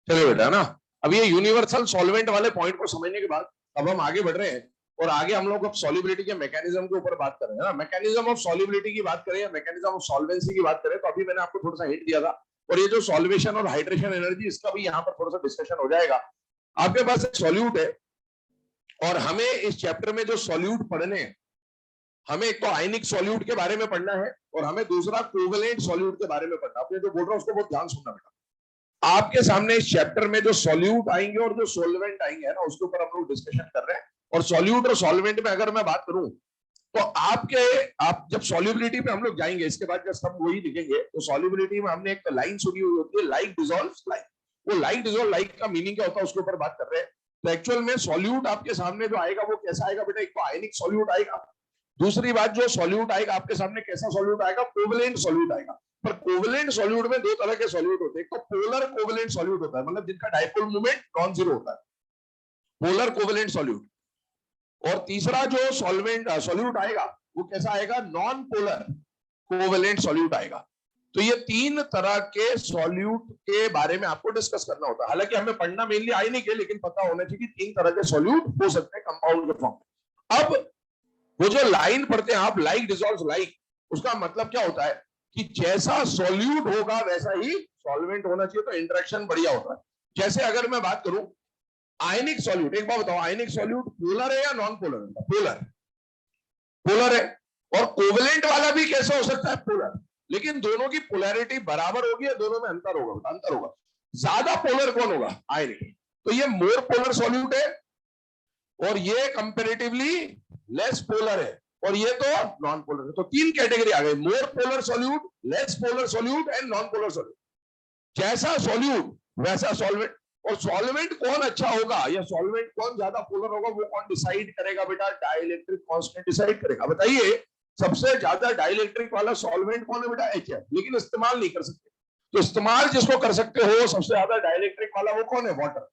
चलिए बेटा ना, अब ये यूनिवर्सल सॉल्वेंट वाले पॉइंट को समझने के बाद अब हम आगे बढ़ रहे हैं, और आगे हम लोग अब सॉल्युबिलिटी के मैकेनिज्म के ऊपर बात कर रहे हैं ना। मैकेनिज्म ऑफ सॉल्युबिलिटी की बात करें या मैकेनिज्म ऑफ सॉल्वेंसी की बात करें, तो अभी मैंने आपको थोड़ा सा हिंट दिया था, और ये जो सॉल्वेशन और हाइड्रेशन एनर्जी, इसका भी यहाँ पर थोड़ा सा डिस्कशन हो जाएगा। आपके पास एक सॉल्यूट है और हमें इस चैप्टर में जो सॉल्यूट पढ़ने हैं, हमें एक तो आयनिक सॉल्यूट के बारे में पढ़ना है और हमें दूसरा कोवेलेंट सॉल्यूट के बारे में पढ़ना है। आपने जो बोल रहा हूं उसको बहुत ध्यान सुनना बेटा। आपके सामने इस चैप्टर में जो सॉल्यूट आएंगे और जो सॉल्वेंट आएंगे ना, उसके ऊपर हम लोग डिस्कशन कर रहे हैं। और सॉल्यूट और सॉल्वेंट में अगर मैं बात करूं तो आप जब सॉल्युबिलिटी पे हम लोग जाएंगे, इसके बाद जब हम वही लिखेंगे, तो सॉल्युबिलिटी में हमने एक लाइन सुनी हुई होती है, लाइक डिसॉल्व्स लाइक। वो लाइक डिसॉल्व लाइक का मीनिंग क्या होता है उसके ऊपर बात कर रहे हैं। तो एक्चुअल में सॉल्यूट आपके सामने जो आएगा वो कैसा आएगा बेटा? एक तो आयनिक सॉल्यूट आएगा, दूसरी बात जो सॉल्यूट आएगा आपके सामने कैसा सॉल्यूट आएगा? कोवेलेंट सॉल्यूट आएगा। पर कोवेलेंट सॉल्यूट में दो तरह के सॉल्यूट होते हैं। एक तो पोलर कोवेलेंट सॉल्यूट होता है, मतलब जिनका डाइपोल मोमेंट नॉन जीरो होता है, पोलर कोवेलेंट सॉल्यूट। और तीसरा जो सॉल्यूट आएगा वो कैसा आएगा? नॉन पोलर कोवेलेंट सॉल्यूट आएगा। तो ये तीन तरह के सॉल्यूट के बारे में आपको डिस्कस करना होता है। हालांकि हमें पढ़ना मेनली आयनिक है, लेकिन पता होना चाहिए कि तीन तरह के सॉल्यूट हो सकते हैं कंपाउंड के फॉर्म में। अब वो जो लाइन पढ़ते हैं आप, लाइक डिसॉल्व्स लाइक, उसका मतलब क्या होता है कि जैसा सॉल्यूट होगा वैसा ही सॉल्वेंट होना चाहिए, तो इंटरेक्शन बढ़िया होता है। जैसे अगर मैं बात करूं आयनिक सॉल्यूट, एक बात बताओ, आयनिक सॉल्यूट पोलर है या नॉन पोलर है? पोलर, पोलर है। और कोवेलेंट वाला भी कैसा हो सकता है? पोलर। लेकिन दोनों की पोलैरिटी बराबर होगी या दोनों में अंतर होगा? अंतर होगा। ज्यादा पोलर कौन होगा? आयनिक। तो ये मोर पोलर सॉल्यूट है और ये कंपैरेटिवली लेस पोलर है, और ये तो नॉन पोलर है। तो तीन कैटेगरी आ गई, more polar solute, less polar solute and non polar solute. जैसा सॉल्यूट वैसा सॉल्वेंट। और सॉल्वेंट कौन अच्छा होगा या सॉल्वेंट कौन ज्यादा पोलर होगा वो कौन डिसाइड करेगा बेटा? डाइलेक्ट्रिक कांस्टेंट डिसाइड करेगा। बताइए सबसे ज्यादा डाइलेक्ट्रिक वाला सॉल्वेंट कौन है बेटा? HF। लेकिन इस्तेमाल नहीं कर सकते, तो इस्तेमाल जिसको कर सकते हो सबसे ज्यादा डाइलेक्ट्रिक वाला वो कौन है? वाटर।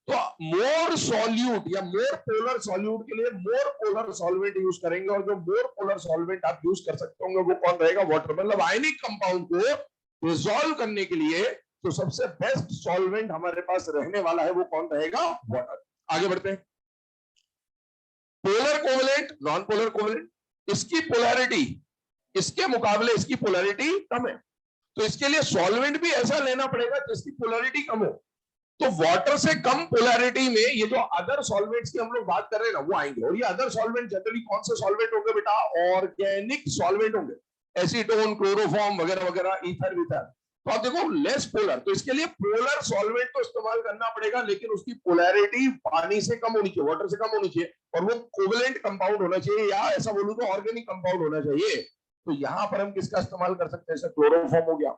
तो मोर सॉल्यूट या मोर पोलर सॉल्यूट के लिए मोर पोलर सॉल्वेंट यूज करेंगे, और जो मोर पोलर सॉल्वेंट आप यूज कर सकते होंगे वो कौन रहेगा? वाटर। मतलब आयनिक कंपाउंड को रिजॉल्व करने के लिए तो सबसे बेस्ट सॉल्वेंट हमारे पास रहने वाला है वो कौन रहेगा? वाटर। आगे बढ़ते हैं। Polar covalent, non polar covalent, इसकी पोलैरिटी इसके मुकाबले इसकी पोलैरिटी कम है, तो इसके लिए सॉल्वेंट भी ऐसा लेना पड़ेगा जिसकी पोलैरिटी कम हो। तो वाटर से कम पोलैरिटी में ये जो अदर सॉल्वेंट्स की हम लोग बात कर रहे हैं ना वो आएंगे। और ये अदर सॉल्वेंट जनरली कौन से सॉल्वेंट होंगे बेटा? ऑर्गेनिक सॉल्वेंट होंगे, एसीटोन, क्लोरोफॉर्म वगैरह वगैरह, ईथर विथर। तो आप देखो लेस पोलर, तो इसके लिए पोलर सॉल्वेंट तो इस्तेमाल करना पड़ेगा, लेकिन उसकी पोलैरिटी पानी से कम होनी चाहिए, वाटर से कम होनी चाहिए, और वो कोवेलेंट कंपाउंड होना चाहिए, या ऐसा बोलूं तो ऑर्गेनिक कंपाउंड होना चाहिए। तो यहां पर हम किसका इस्तेमाल कर सकते हैं? जैसे क्लोरोफॉर्म हो गया,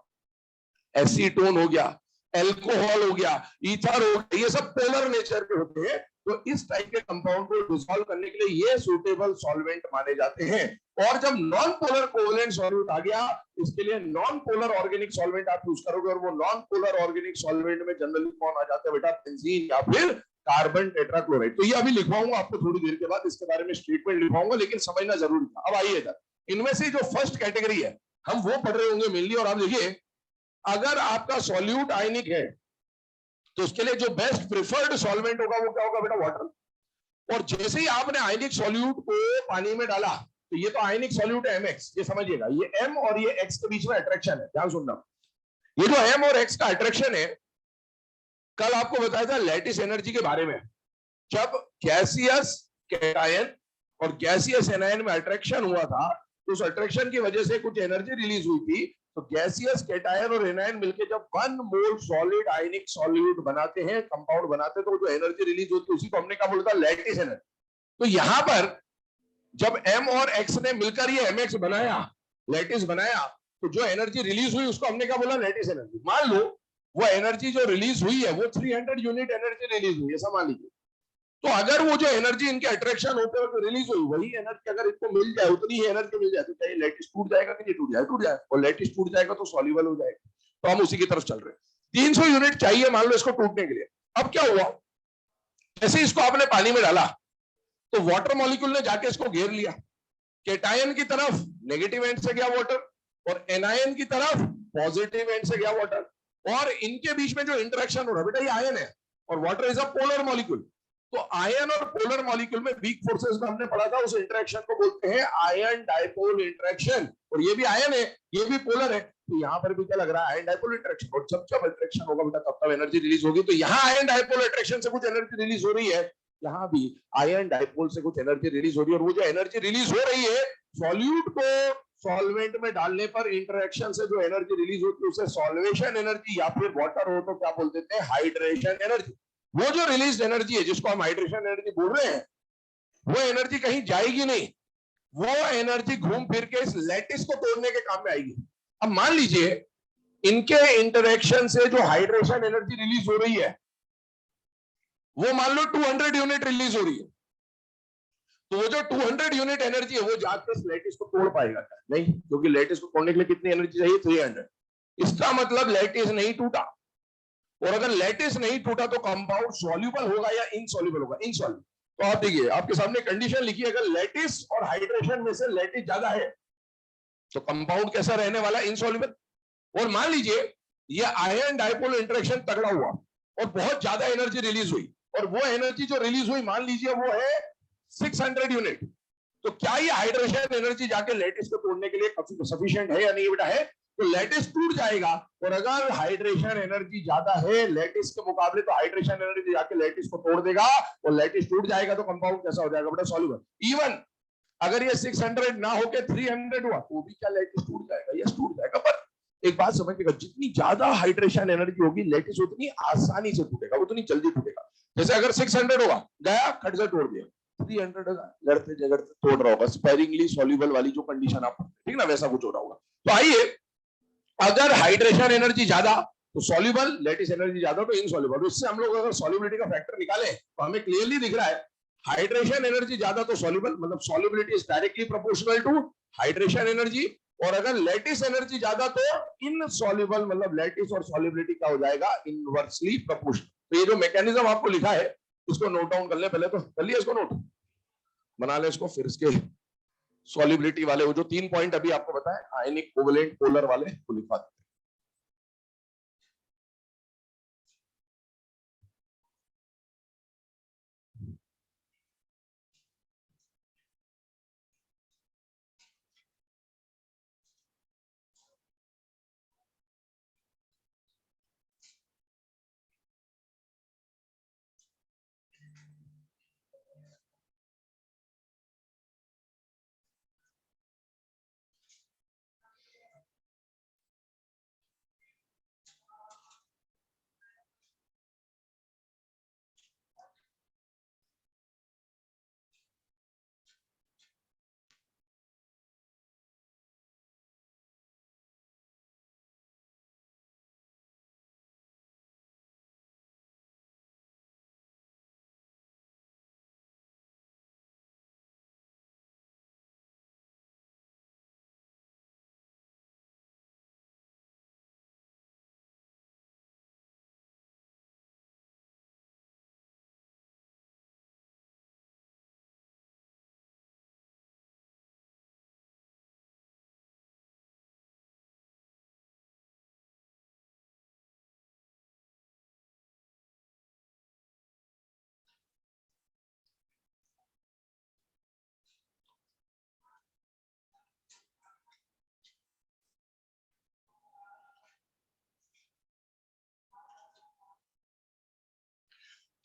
एसीटोन हो गया, एल्कोहल हो गया, ईथर हो गया, ये सब पोलर नेचर के होते हैं। तो इस टाइप के कंपाउंड को डिसॉल्व करने के लिए ये सूटेबल सॉल्वेंट माने जाते हैं। और जब नॉन पोलर कोवेलेंट सॉल्वेंट आ गया, इसके लिए नॉन पोलर ऑर्गेनिक सॉल्वेंट आप यूज करोगे, और वो नॉन पोलर ऑर्गेनिक सॉल्वेंट में जनरली कौन आ जाता है बेटा? बेंजीन या फिर कार्बन टेट्राक्लोराइड। तो ये अभी लिखवाऊंगा आपको थोड़ी देर के बाद, इसके बारे में स्टेटमेंट लिखवाऊंगा, लेकिन समझना जरूरी था। अब आइए इधर, इनमें से जो फर्स्ट कैटेगरी है हम वो पढ़ रहे होंगे मेनली। और आप देखिए, अगर आपका सॉल्यूट आयनिक है तो उसके लिए जो बेस्ट प्रिफर्ड सॉल्वेंट होगा वो क्या होगा बेटा? वाटर। और जैसे ही आपने आयनिक सॉल्यूट को पानी में डाला, तो ये तो आयनिक सॉल्यूट है MX, ये समझिएगा, ये M और ये X के बीच में अट्रैक्शन है, ध्यान सुनना। ये जो M और X का अट्रैक्शन है, कल आपको बताया था लैटिस एनर्जी के बारे में। जब गैसियस कैटायन और गैसियस एनायन में अट्रैक्शन हुआ था, तो उस अट्रैक्शन की वजह से कुछ एनर्जी रिलीज हुई थी। तो गैसियस कैटायन और एनायन मिलकर जब 1 मोल सॉलिड आयनिक सॉल्यूट बनाते हैं, कंपाउंड बनाते हैं, तो जो एनर्जी रिलीज होती है उसी को हमने क्या बोला था? Lattice energy. तो यहां पर जब M और X ने मिलकर ये MX बनाया, लैटिस बनाया, तो जो एनर्जी रिलीज हुई उसको हमने क्या बोला? Lattice energy. मान लो वो एनर्जी जो रिलीज हुई है वो 300 यूनिट एनर्जी रिलीज हुई है, ऐसा मान लीजिए। तो अगर वो जो एनर्जी इनके अट्रैक्शन होते हुए रिलीज हुई, वही एनर्जी अगर इनको मिल जाए, उतनी ही एनर्जी मिल जाए, तो क्या लैटिस टूट जाएगा कि नहीं टूट जाएगा? टूट जाएगा। और लैटिस टूट जाएगा तो सॉल्युबल हो जाएगा। तो हम उसी की तरफ चल रहे हैं। 300 यूनिट चाहिए मान लो इसको टूटने के लिए। अब क्या हुआ, जैसे इसको आपने पानी में डाला तो वाटर मॉलिक्यूल ने जाके इसको घेर लिया। कैटायन की तरफ नेगेटिव एंड से गया वाटर, और एनायन की तरफ पॉजिटिव एंड से गया वाटर। और इनके बीच में जो इंटरेक्शन हो रहा है बेटा, ये आयन है और water is a polar molecule. तो आयन और पोलर मॉलिक्यूल में वीक फोर्सेस में हमने पढ़ा था, उस इंटरेक्शन को बोलते हैं आयन डाइपोल इंटरेक्शन। और ये भी आयन है, ये भी पोलर है, तो यहाँ पर भी क्या लग रहा है, आयन डाइपोल इंटरेक्शन। और जब जब इंटरेक्शन होगा बेटा तब तब एनर्जी रिलीज होगी। तो यहाँ आयन डाइपोल इंटरेक्शन से कुछ एनर्जी रिलीज हो रही है, यहाँ भी आयन डाइपोल से कुछ एनर्जी रिलीज हो रही है। और वो जो एनर्जी रिलीज हो रही है, सॉल्यूट को सॉल्वेंट में डालने पर इंटरेक्शन से जो एनर्जी रिलीज होती है उसे सॉल्वेशन एनर्जी, या फिर वाटर हो तो क्या बोल देते हैं, हाइड्रेशन एनर्जी। वो जो रिलीज एनर्जी है जिसको हम हाइड्रेशन एनर्जी बोल रहे हैं, वो एनर्जी कहीं जाएगी नहीं, वो एनर्जी घूम फिर के इस लैटिस को तोड़ने के काम में आएगी। अब मान लीजिए इनके इंटरेक्शन से जो हाइड्रेशन एनर्जी रिलीज हो रही है वो मान लो 200 यूनिट रिलीज हो रही है, तो वो जो 200 यूनिट एनर्जी है वो जाकर इस लैटिस को तोड़ पाएगा क्या? नहीं, क्योंकि लैटिस को तोड़ने के लिए कितनी एनर्जी चाहिए, 300। इसका मतलब लैटिस नहीं टूटा। और अगर लैटिस नहीं टूटा तो कंपाउंड सॉल्यूबल होगा या इनसॉल्यूबल होगा? इनसॉल्यूबल। तो आप देखिए, आपके सामने कंडीशन लिखी है, अगर लैटिस और हाइड्रेशन में से लैटिस ज्यादा है तो कंपाउंड कैसा रहने वाला, इनसॉल्यूबल। और मान लीजिए ये आयन डाइपोल इंटरेक्शन तगड़ा हुआ और बहुत ज्यादा एनर्जी रिलीज हुई, और वो एनर्जी जो रिलीज हुई मान लीजिए वो है 600 यूनिट, तो क्या ये हाइड्रेशन एनर्जी जाके लैटिस को तोड़ने के लिए सफिशिएंट है या नहीं बेटा? है। तो लैटिस टूट जाएगा। और अगर हाइड्रेशन एनर्जी ज्यादा है लैटिस के मुकाबले तो हाइड्रेशन एनर्जी जाके लैटिस को तोड़ देगा और लैटिस टूट जाएगा, तो कंपाउंड कैसा हो जाएगा बेटा, सॉल्यूबल। इवन अगर ये 600 ना होके 300 हुआ तो भी क्या लैटिस टूट जाएगा? यस, टूट जाएगा। पर एक बात समझिएगा, जितनी ज्यादा हाइड्रेशन एनर्जी होगी लैटिस उतनी आसानी से टूटेगा, उतनी जल्दी टूटेगा। जैसे अगर 600 होगा, गया खट से तोड़ दिया, 300 लड़ते झगड़ते तोड़ रहा होगा, स्पेरिंगली सॉल्यूबल वाली जो कंडीशन आप पढ़ते, ठीक ना, वैसा कुछ हो रहा होगा। तो आइए, अगर हाइड्रेशन एनर्जी ज्यादा तो सॉल्यूबल, लैटिस एनर्जी ज्यादा तो इनसॉल्यूबल। इससे हम लोग अगर सॉल्युबिलिटी का फैक्टर निकालें तो हमें क्लियरली दिख रहा है, हाइड्रेशन एनर्जी ज्यादा तो सॉल्यूबल, मतलब solubility is directly proportional to hydration energy. और अगर लैटिस एनर्जी ज्यादा तो इनसॉल्यूबल, मतलब लैटिस और सॉल्युबिलिटी क्या हो जाएगा, इनवर्सली प्रोपोर्शनल। तो ये जो मैकेनिज्म आपको लिखा है इसको नोट डाउन कर ले, पहले तो कर लिया इसको, नोट बना ले इसको। फिर इसके सॉल्युबिलिटी वाले वो जो 3 पॉइंट अभी आपको बताए, आयनिक, कोवलेंट, पोलर वाले, वो लिखवा देते।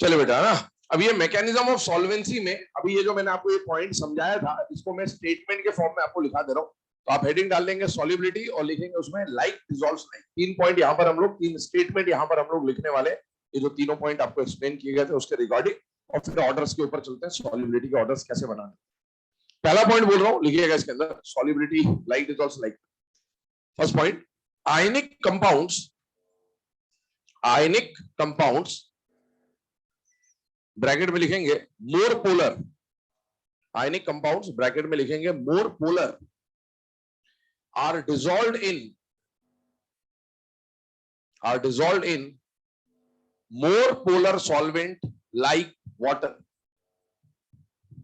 चलो बेटा ना, अब ये मैकेनिज्म ऑफ सॉल्वेंसी में, अभी ये जो मैंने आपको ये पॉइंट समझाया था इसको मैं स्टेटमेंट के फॉर्म में आपको लिखा दे रहा हूँ। तो आप हेडिंग डाल देंगे सॉल्युबिलिटी और लिखेंगे उसमें लाइक डिसॉल्व्स लाइक। 3 पॉइंट यहाँ पर हम लोग, 3 स्टेटमेंट यहाँ पर हम लोग लिखने वाले। ये जो तीनों पॉइंट आपको एक्सप्लेन किए गए थे उसके रिगार्डिंग, और फिर ऑर्डर्स के ऊपर चलते हैं, सॉल्युबिलिटी के ऑर्डर्स कैसे बनाने। पहला पॉइंट बोल रहा हूँ, लिखिएगा इसके अंदर, solubility like dissolves like. First point, ionic compounds bracket में लिखेंगे more polar, ionic compounds bracket में लिखेंगे more polar are dissolved in more polar solvent like water,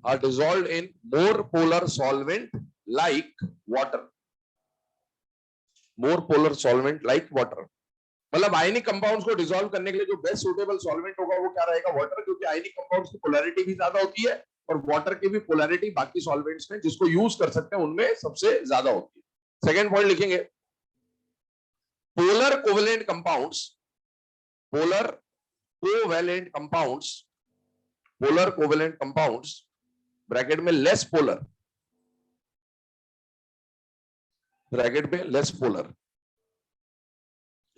are dissolved in more polar solvent like water, more polar solvent like water. मतलब ionic compounds को dissolve करने के लिए जो best suitable solvent होगा वो क्या रहेगा, वाटर, क्योंकि आयनिक कंपाउंड्स की पोलैरिटी भी ज्यादा होती है और वाटर की भी पोलैरिटी बाकी सॉल्वेंट्स में जिसको यूज कर सकते हैं उनमें सबसे ज्यादा होती है। सेकेंड पॉइंट लिखेंगे, polar covalent compounds, polar covalent compounds, polar covalent compounds bracket में लेस पोलर, ब्रैकेट में लेस पोलर।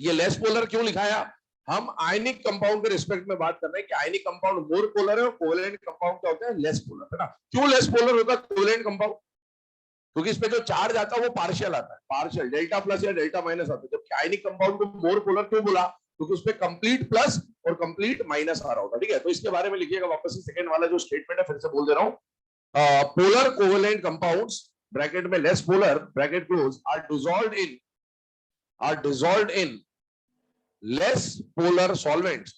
ये लेस पोलर क्यों लिखाया, हम आयनिक कंपाउंड के रिस्पेक्ट में बात कर रहे हैं कि आयनिक कंपाउंड मोर पोलर है और कोवेलेंट कंपाउंड क्या होता है, लेस पोलर, है ना। क्यों लेस पोलर होता है कोवेलेंट कंपाउंड, क्योंकि इसमें जो चार्ज आता है वो पार्शियल आता है, पार्शियल डेल्टा प्लस या डेल्टा माइनस आता है। जबकि आयनिक कंपाउंड को मोर पोलर क्यों बोला, क्योंकि उसमें कंप्लीट प्लस और कंप्लीट माइनस आ रहा होता है, ठीक है। तो इसके बारे में लिखिएगा वापस से, सेकंड वाला जो स्टेटमेंट है फिर से बोल दे रहा हूं, पोलर कोवेलेंट कंपाउंड्स ब्रैकेट में less polar bracket close are dissolved in less polar solvents,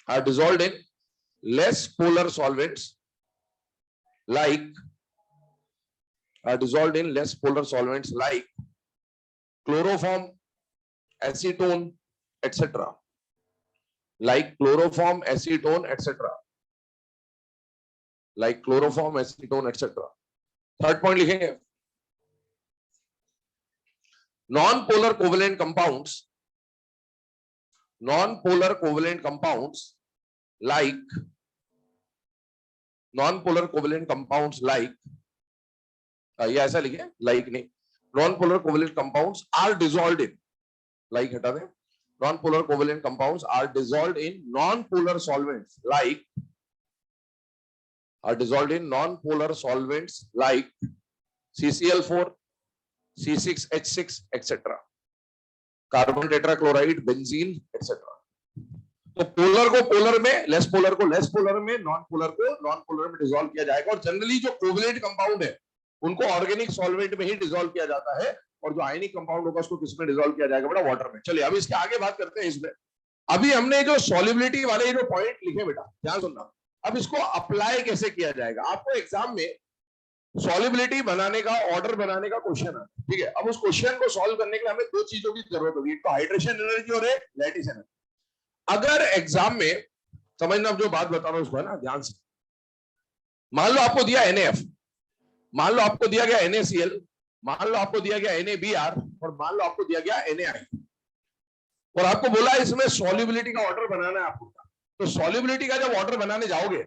are dissolved in less polar solvents like, are dissolved in less polar solvents like chloroform, acetone, etc. Like chloroform, acetone, etc. Like chloroform, acetone, etc. Third point लिखेंगे, non-polar covalent compounds, non-polar covalent compounds like, non-polar covalent compounds like, ये ऐसा लिखे, like नहीं, non-polar covalent compounds are dissolved in, like हटा दें, non-polar covalent compounds are dissolved in non-polar solvents like, are dissolved in non-polar solvents like CCl4, C6H6, etc. Carbon tetrachloride, benzene, etcetera. तो polar को polar में, less polar को less polar में, non polar को non polar में dissolve किया जाएगा। और जनरली जो कोवेलेंट कंपाउंड है उनको ऑर्गेनिक सॉल्वेंट में ही डिसॉल्व किया जाता है, और जो आयनिक कंपाउंड होगा उसको किसमें डिसॉल्व किया जाएगा बेटा, वाटर में। चलिए अब इसके आगे बात करते हैं। इसमें अभी हमने जो सॉल्युबिलिटी वाले जो पॉइंट लिखे बेटा, ध्यान सुनना, अब इसको अप्लाई कैसे किया जाएगा। आपको एग्जाम में सॉल्युबिलिटी बनाने का, ऑर्डर बनाने का क्वेश्चन है, ठीक है। अब उस क्वेश्चन को सॉल्व करने के लिए हमें दो चीजों की जरूरत होगी, एक तो हाइड्रेशन एनर्जी और एक लैटिस एनर्जी। अगर एग्जाम में, समझना जो बात बता रहा हूं उसको, है ना, ध्यान से। मान लो आपको दिया NaF, मान लो आपको दिया गया NaCl, मान लो आपको दिया गया NaBr, और मान लो आपको दिया गया NaI, और आपको बोला इसमें सॉल्युबिलिटी का ऑर्डर बनाना है आपको। तो सॉल्युबिलिटी का जब ऑर्डर बनाने जाओगे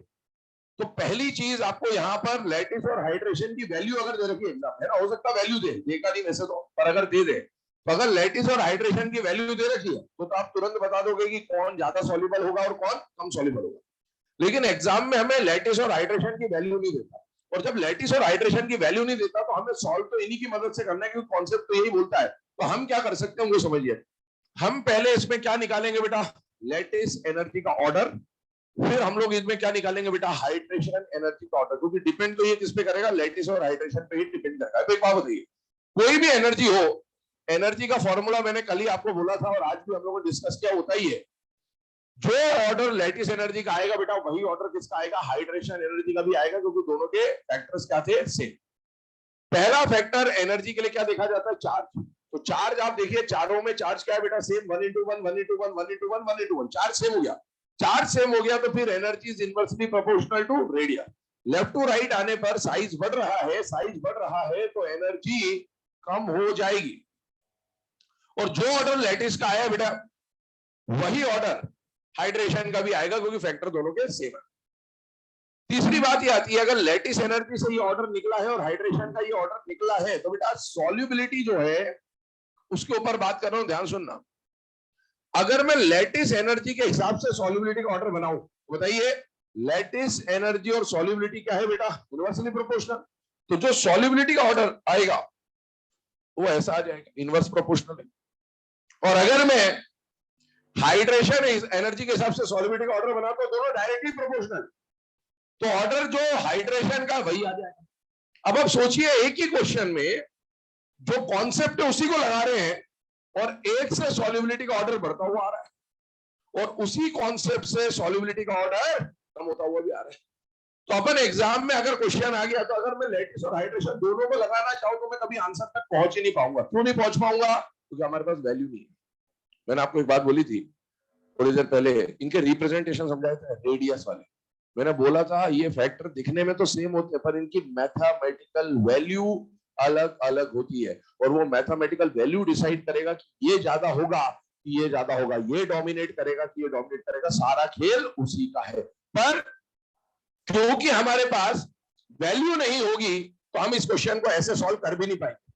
तो पहली चीज आपको यहाँ पर लैटिस और हाइड्रेशन की वैल्यू अगर दे रखी एग्जाम है ना, हो सकता है वैल्यू दे, देगा नहीं वैसे तो, पर अगर दे दे तो अगर लैटिस और हाइड्रेशन की वैल्यू दे रखी है तो आप तुरंत बता दोगे कि कौन ज्यादा सॉल्युबल होगा और कौन कम सॉल्युबल होगा। लेकिन एग्जाम में हमें लैटिस और हाइड्रेशन की वैल्यू नहीं देता, और जब लैटिस और हाइड्रेशन की वैल्यू नहीं देता तो हमें सॉल्व तो इन्हीं की मदद से करना है, क्योंकि कॉन्सेप्ट तो यही बोलता है। तो हम क्या कर सकते हैं वो समझिए। हम पहले इसमें क्या निकालेंगे बेटा, लैटिस एनर्जी का ऑर्डर, फिर हम लोग इसमें क्या निकालेंगे बेटा, हाइड्रेशन एनर्जी का ऑर्डर, क्योंकि डिपेंड तो ये किस पे करेगा, लैटिस और हाइड्रेशन पे ही डिपेंड करेगा। तो एक बात बताइए, कोई भी एनर्जी हो, एनर्जी का फॉर्मूला मैंने कल ही आपको बोला था और आज भी हम लोगों ने डिस्कस किया, होता ही है, जो ऑर्डर लैटिस एनर्जी का आएगा बेटा वही ऑर्डर किसका आएगा, हाइड्रेशन एनर्जी का भी आएगा, क्योंकि दोनों के फैक्टर्स क्या थे, सेम। पहला फैक्टर एनर्जी के लिए क्या देखा जाता है, चार्ज। तो चार्ज आप देखिए, चारों में चार्ज क्या है बेटा, same, 1 into 1, 1 into 1, 1 into 1, 1 into 1, charge same हो गया। चार्ज सेम हो गया तो फिर energy is inversely proportional to radius. Left to right आने पर साइज बढ़ रहा है, साइज बढ़ रहा है तो एनर्जी कम हो जाएगी। और जो ऑर्डर लैटिस का आया बेटा वही ऑर्डर हाइड्रेशन का भी आएगा, क्योंकि फैक्टर दोनों के सेम है। तीसरी बात ये आती है, अगर लैटिस एनर्जी से ये ऑर्डर निकला है और हाइड्रेशन का ये ऑर्डर निकला है तो बेटा सॉल्युबिलिटी जो है उसके ऊपर बात कर रहा हूं, ध्यान सुनना। अगर मैं लैटिस एनर्जी के हिसाब से सॉल्युबिलिटी का ऑर्डर बनाऊं तो बताइए, लैटिस एनर्जी और सॉल्युबिलिटी क्या है बेटा, इनवर्सली प्रोपोर्शनल। तो जो सॉल्युबिलिटी का ऑर्डर आएगा वो ऐसा आ जाएगा, इनवर्स प्रोपोर्शनल। और अगर मैं हाइड्रेशन एनर्जी के हिसाब से सॉल्युबिलिटी का ऑर्डर बनाता हूं, दोनों डायरेक्टली प्रोपोर्शनल, तो ऑर्डर जो हाइड्रेशन का वही आ जाएगा। अब आप सोचिए, एक ही क्वेश्चन में जो कॉन्सेप्ट है उसी को लगा रहे हैं और एक से सॉल्युबिलिटी का ऑर्डर बढ़ता हुआ आ रहा है और उसी कॉन्सेप्ट से सॉल्युबिलिटी का ऑर्डर कम होता हुआ भी आ रहा है। तो अपन एग्जाम में अगर क्वेश्चन आ गया तो अगर मैं लैटिस और हाइड्रेशन दोनों को लगाना चाहूं तो मैं कभी आंसर तक पहुंच ही नहीं पाऊंगा। क्यों नहीं पहुंच पाऊंगा, क्योंकि हमारे पास वैल्यू नहीं है। मैंने आपको एक बात बोली थी थोड़ी देर पहले, इनके रिप्रेजेंटेशन समझाए थे रेडियस वाले। मैंने बोला था ये फैक्टर दिखने में तो सेम होते हैं पर इनकी मैथमेटिकल वैल्यू अलग अलग होती है, और वो मैथमेटिकल वैल्यू डिसाइड करेगा कि ये ज्यादा होगा कि ये ज्यादा होगा, ये डोमिनेट करेगा कि ये डोमिनेट करेगा, सारा खेल उसी का है। पर क्योंकि हमारे पास वैल्यू नहीं होगी तो हम इस क्वेश्चन को ऐसे सॉल्व कर भी नहीं पाएंगे।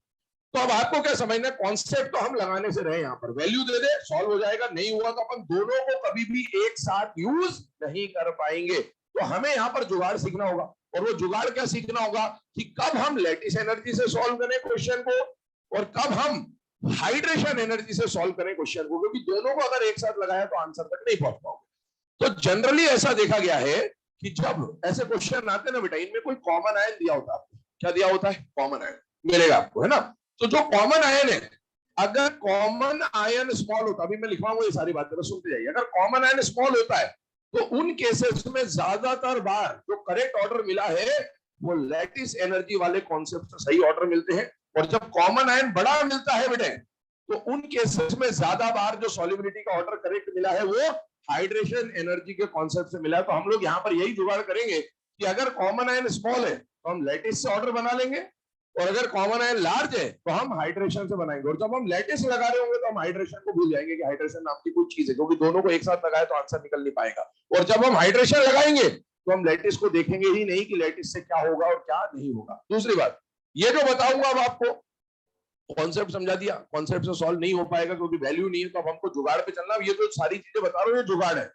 तो अब आपको क्या समझना है, कॉन्सेप्ट तो हम लगाने से रहे, यहाँ पर वैल्यू दे दे सॉल्व हो जाएगा, नहीं हुआ तो अपन दोनों को कभी भी एक साथ यूज नहीं कर पाएंगे। तो हमें यहाँ पर जुगाड़ सीखना होगा, और वो जुगाड़ क्या सीखना होगा कि कब हम लैटिस एनर्जी से सॉल्व करें क्वेश्चन को और कब हम हाइड्रेशन एनर्जी से सॉल्व करें क्वेश्चन को, क्योंकि दोनों को अगर एक साथ लगाया तो आंसर तक नहीं पहुंच पाओगे। तो जनरली ऐसा देखा गया है कि जब ऐसे क्वेश्चन आते हैं ना बेटा, इनमें कोई कॉमन आयन दिया होता है आपको, क्या दिया होता है, कॉमन आयन मिलेगा आपको, है ना। तो जो कॉमन आयन है, अगर कॉमन आयन स्मॉल होता, अभी मैं लिखवाऊंगा ये सारी बातें सुनते जाइए, अगर कॉमन आयन स्मॉल होता है तो उन केसेस में ज्यादातर बार जो करेक्ट ऑर्डर मिला है वो लैटिस एनर्जी वाले कॉन्सेप्ट से सही ऑर्डर मिलते हैं। और जब कॉमन आयन बड़ा मिलता है बेटे तो उन केसेस में ज्यादा बार जो सॉल्युबिलिटी का ऑर्डर करेक्ट मिला है वो हाइड्रेशन एनर्जी के कॉन्सेप्ट से मिला है। तो हम लोग यहाँ पर यही जुगाड़ करेंगे कि अगर कॉमन आयन स्मॉल है तो हम लैटिस से ऑर्डर बना लेंगे, और अगर कॉमन आयन लार्ज है तो हम हाइड्रेशन से बनाएंगे। और जब हम लैटिस लगा रहे होंगे तो हम हाइड्रेशन को भूल जाएंगे कि हाइड्रेशन नाम की कोई चीज है, क्योंकि दोनों को एक साथ लगाए तो आंसर निकल नहीं पाएगा। और जब हम हाइड्रेशन लगाएंगे तो हम लैटिस को देखेंगे ही नहीं कि लैटिस से क्या होगा और क्या नहीं होगा। दूसरी बात, ये जो बताऊंगा अब आपको, कॉन्सेप्ट समझा दिया, कॉन्सेप्ट से सॉल्व नहीं हो पाएगा क्योंकि वैल्यू नहीं है, तो अब हमको जुगाड़ पे चलना। ये जो सारी चीजें बता रहा हूँ ये जुगाड़ है,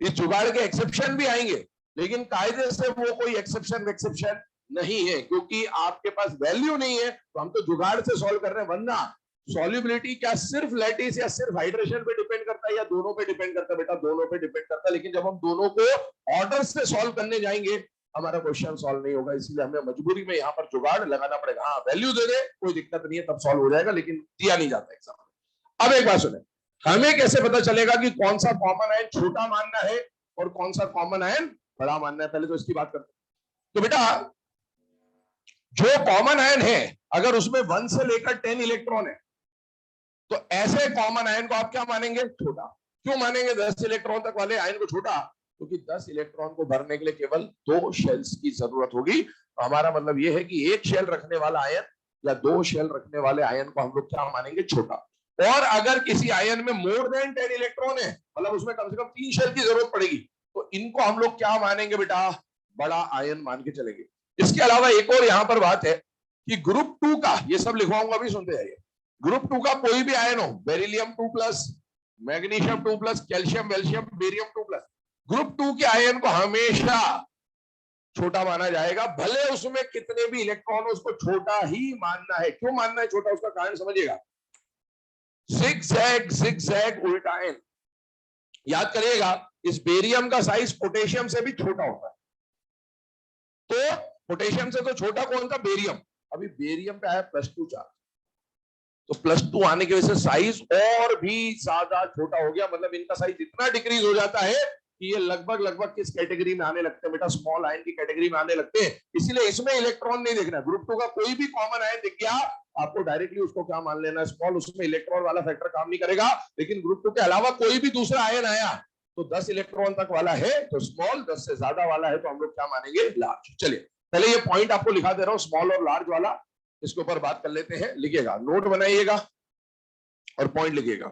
इस जुगाड़ के एक्सेप्शन भी आएंगे, लेकिन कायदे से वो कोई एक्सेप्शन नहीं है, क्योंकि आपके पास वैल्यू नहीं है तो हम तो जुगाड़ से सॉल्व कर रहे हैं। वरना सॉल्युबिलिटी क्या सिर्फ लैटिस या सिर्फ हाइड्रेशन पे डिपेंड करता है या दोनों पे डिपेंड करता है, बेटा दोनों पे डिपेंड करता है। लेकिन जब हम दोनों को ऑर्डर से सॉल्व करने जाएंगे हमारा क्वेश्चन सॉल्व नहीं होगा, इसलिए हमें मजबूरी में यहाँ पर जुगाड़ लगाना पड़ेगा। हाँ वैल्यू दे दे कोई दिक्कत नहीं है, तब सॉल्व हो जाएगा, लेकिन दिया नहीं जाता एग्जाम में। अब एक बात सुने, हमें कैसे पता चलेगा कि कौन सा कॉमन आयन छोटा मानना है और कौन सा कॉमन आयन बड़ा मानना है, पहले तो इसकी बात करते हैं। तो बेटा जो कॉमन आयन है अगर उसमें 1 से लेकर 10 इलेक्ट्रॉन है तो ऐसे कॉमन आयन को आप क्या मानेंगे, छोटा। क्यों मानेंगे 10 इलेक्ट्रॉन तक वाले आयन को छोटा, क्योंकि 10 इलेक्ट्रॉन को भरने के लिए केवल 2 शेल्स की जरूरत होगी। तो हमारा मतलब यह है कि एक शेल रखने वाला आयन या 2 शेल रखने वाले आयन को हम लोग क्या मानेंगे, छोटा। और अगर किसी आयन में मोर देन 10 इलेक्ट्रॉन है, मतलब उसमें कम से कम 3 शेल की जरूरत पड़ेगी, तो इनको हम लोग क्या मानेंगे बेटा, बड़ा आयन मान के चलेंगे। इसके अलावा एक और यहां पर बात है कि ग्रुप 2 का, ये सब लिखवाऊंगा भी, सुनते जाइए। ग्रुप 2 का कोई भी आयन हो, बेरिलियम 2+, मैग्नीशियम 2+, कैल्शियम वेल्शियम बेरियम 2+, ग्रुप 2 के आयन को हमेशा छोटा माना जाएगा, भले उसमें कितने भी इलेक्ट्रॉन हो उसको छोटा ही मानना है। क्यों मानना है छोटा, उसका कारण समझिएगा। जिगजैग उल्टा आयन, याद करिएगा इस बेरियम का साइज पोटेशियम से भी छोटा होता है। तो पोटेशियम से तो छोटा कौन था, बेरियम। अभी बेरियम पे आया +2 चार्ज, तो +2 आने की वजह से साइज और भी ज्यादा छोटा हो गया, मतलब इनका साइज इतना डिक्रीज हो जाता है कि ये लगभग किस कैटेगरी में आने लगते हैं बेटा, स्मॉल आयन की कैटेगरी में आने लगते हैं। इसलिए इसमें इलेक्ट्रॉन नहीं देखना, ग्रुप 2 का कोई भी कॉमन आयन दिख गया आपको डायरेक्टली उसको क्या मान लेना, स्मॉल। उसमें इलेक्ट्रॉन वाला फैक्टर काम नहीं करेगा। लेकिन ग्रुप 2 के अलावा कोई भी दूसरा आयन आया तो 10 इलेक्ट्रॉन तक वाला है तो स्मॉल, 10 से ज्यादा वाला है तो हम लोग क्या मानेंगे, लार्ज। चलिए पहले ये पॉइंट आपको लिखा दे रहा हूं, स्मॉल और लार्ज वाला, इसके ऊपर बात कर लेते हैं। लिखिएगा, नोट बनाइएगा और पॉइंट लिखिएगा,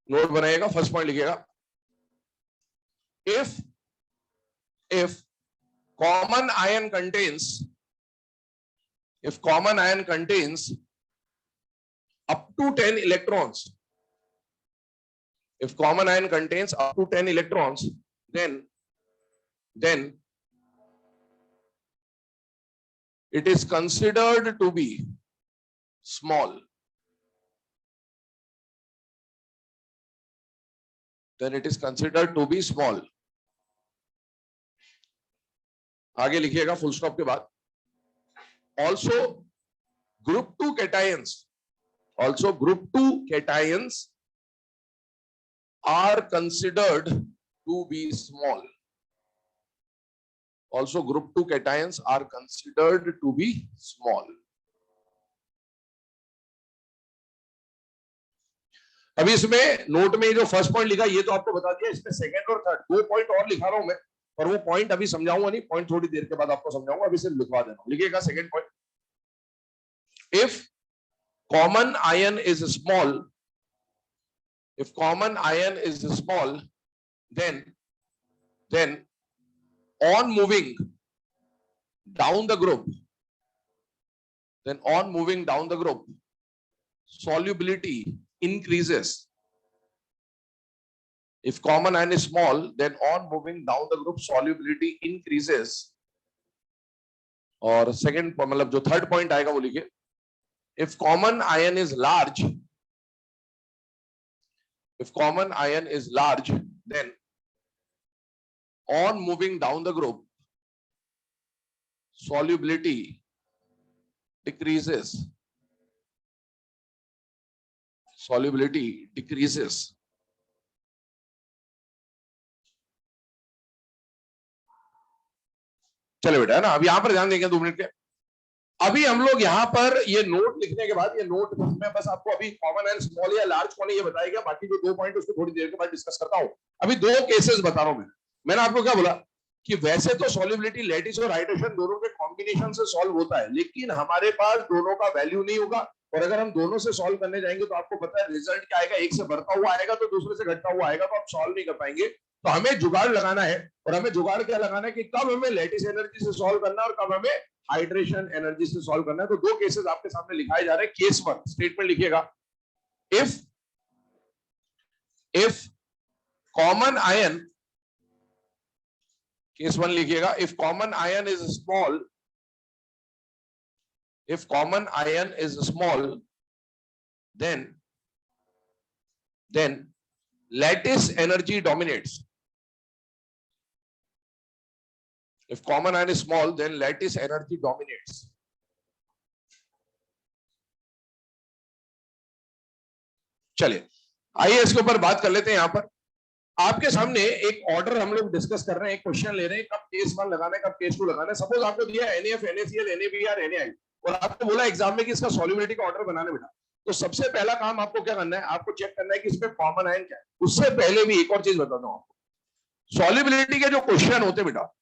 नोट बनाइएगा। फर्स्ट पॉइंट लिखिएगा, if common ion contains up to 10 electrons, if common ion contains up to 10 electrons, then it is considered to be small. Then it is considered to be small. आगे लिखिएगा full stop के बाद, also group 2 cations are considered to be small. Also group 2 cations are considered to be small. अभी इसमें note में जो first point लिखा ये तो आपको बता दिया, इसमें सेकंड और थर्ड 2 पॉइंट और लिखा रहा हूं मैं, और वो पॉइंट अभी समझाऊंगा नहीं, पॉइंट थोड़ी देर के बाद आपको समझाऊंगा, अभी सिर्फ लिखवा देना। लिखिएगा second point, if common ion is small, if common ion is small, then on moving down the group, solubility increases. If common ion is small, then on moving down the group solubility increases. और second मतलब जो third point आएगा वो लिखिए, if common ion is large, then on moving down the group solubility decreases. चलो बेटा, है ना, अब यहां पर ध्यान देंगे 2 मिनट के। अभी हम लोग यहाँ पर ये नोट लिखने के बाद, ये नोट में बस आपको अभी कॉमन एंड स्मॉल या लार्ज कौन है ये बताएगा, बाकी जो 2 पॉइंट उसको थोड़ी देर के बाद डिस्कस करता हूं। अभी 2 केसेस बता रहा हूं मैंने आपको क्या बोला कि वैसे तो सॉल्युबिलिटी लैटिस और हाइड्रेशन दोनों के कॉम्बिनेशन से सॉल्व होता है, लेकिन हमारे पास दोनों का वैल्यू नहीं होगा, और अगर हम दोनों से सॉल्व करने जाएंगे तो आपको पता है रिजल्ट क्या आएगा, एक से बढ़ता हुआ आएगा तो दूसरे से घटता हुआ आएगा, तो आप सॉल्व नहीं कर पाएंगे। तो हमें जुगाड़ लगाना है, और हमें जुगाड़ क्या लगाना है कि कब हमें लैटिस एनर्जी से सॉल्व करना है और कब हमें हाइड्रेशन एनर्जी से सॉल्व करना है। तो 2 केसेस आपके सामने लिखाए जा रहे हैं। केस 1 स्टेटमेंट लिखिएगा, इफ कॉमन आयन, केस 1 लिखिएगा, if common ion is small, then lattice energy dominates. If common ion is small, then lattice energy dominates. चलिए आइए इसके ऊपर बात कर लेते हैं। यहां पर आपके सामने एक ऑर्डर हम लोग डिस्कस कर रहे हैं, एक क्वेश्चन ले रहे हैं, कब केस 1 लगाना है, कब केस 2 लगाना है। सपोज आपको दिया NaF, NaCl, NaBr, NaI, और आपको बोला एग्जाम में कि इसका सॉल्युबिलिटी का ऑर्डर बनाना बेटा, तो सबसे पहला काम आपको क्या करना है, आपको चेक करना है कि इसमें कॉमन आयन क्या है। उससे पहले भी एक और चीज बताता हूं आपको, सॉल्युबिलिटी के जो क्वेश्चन होते बेटा,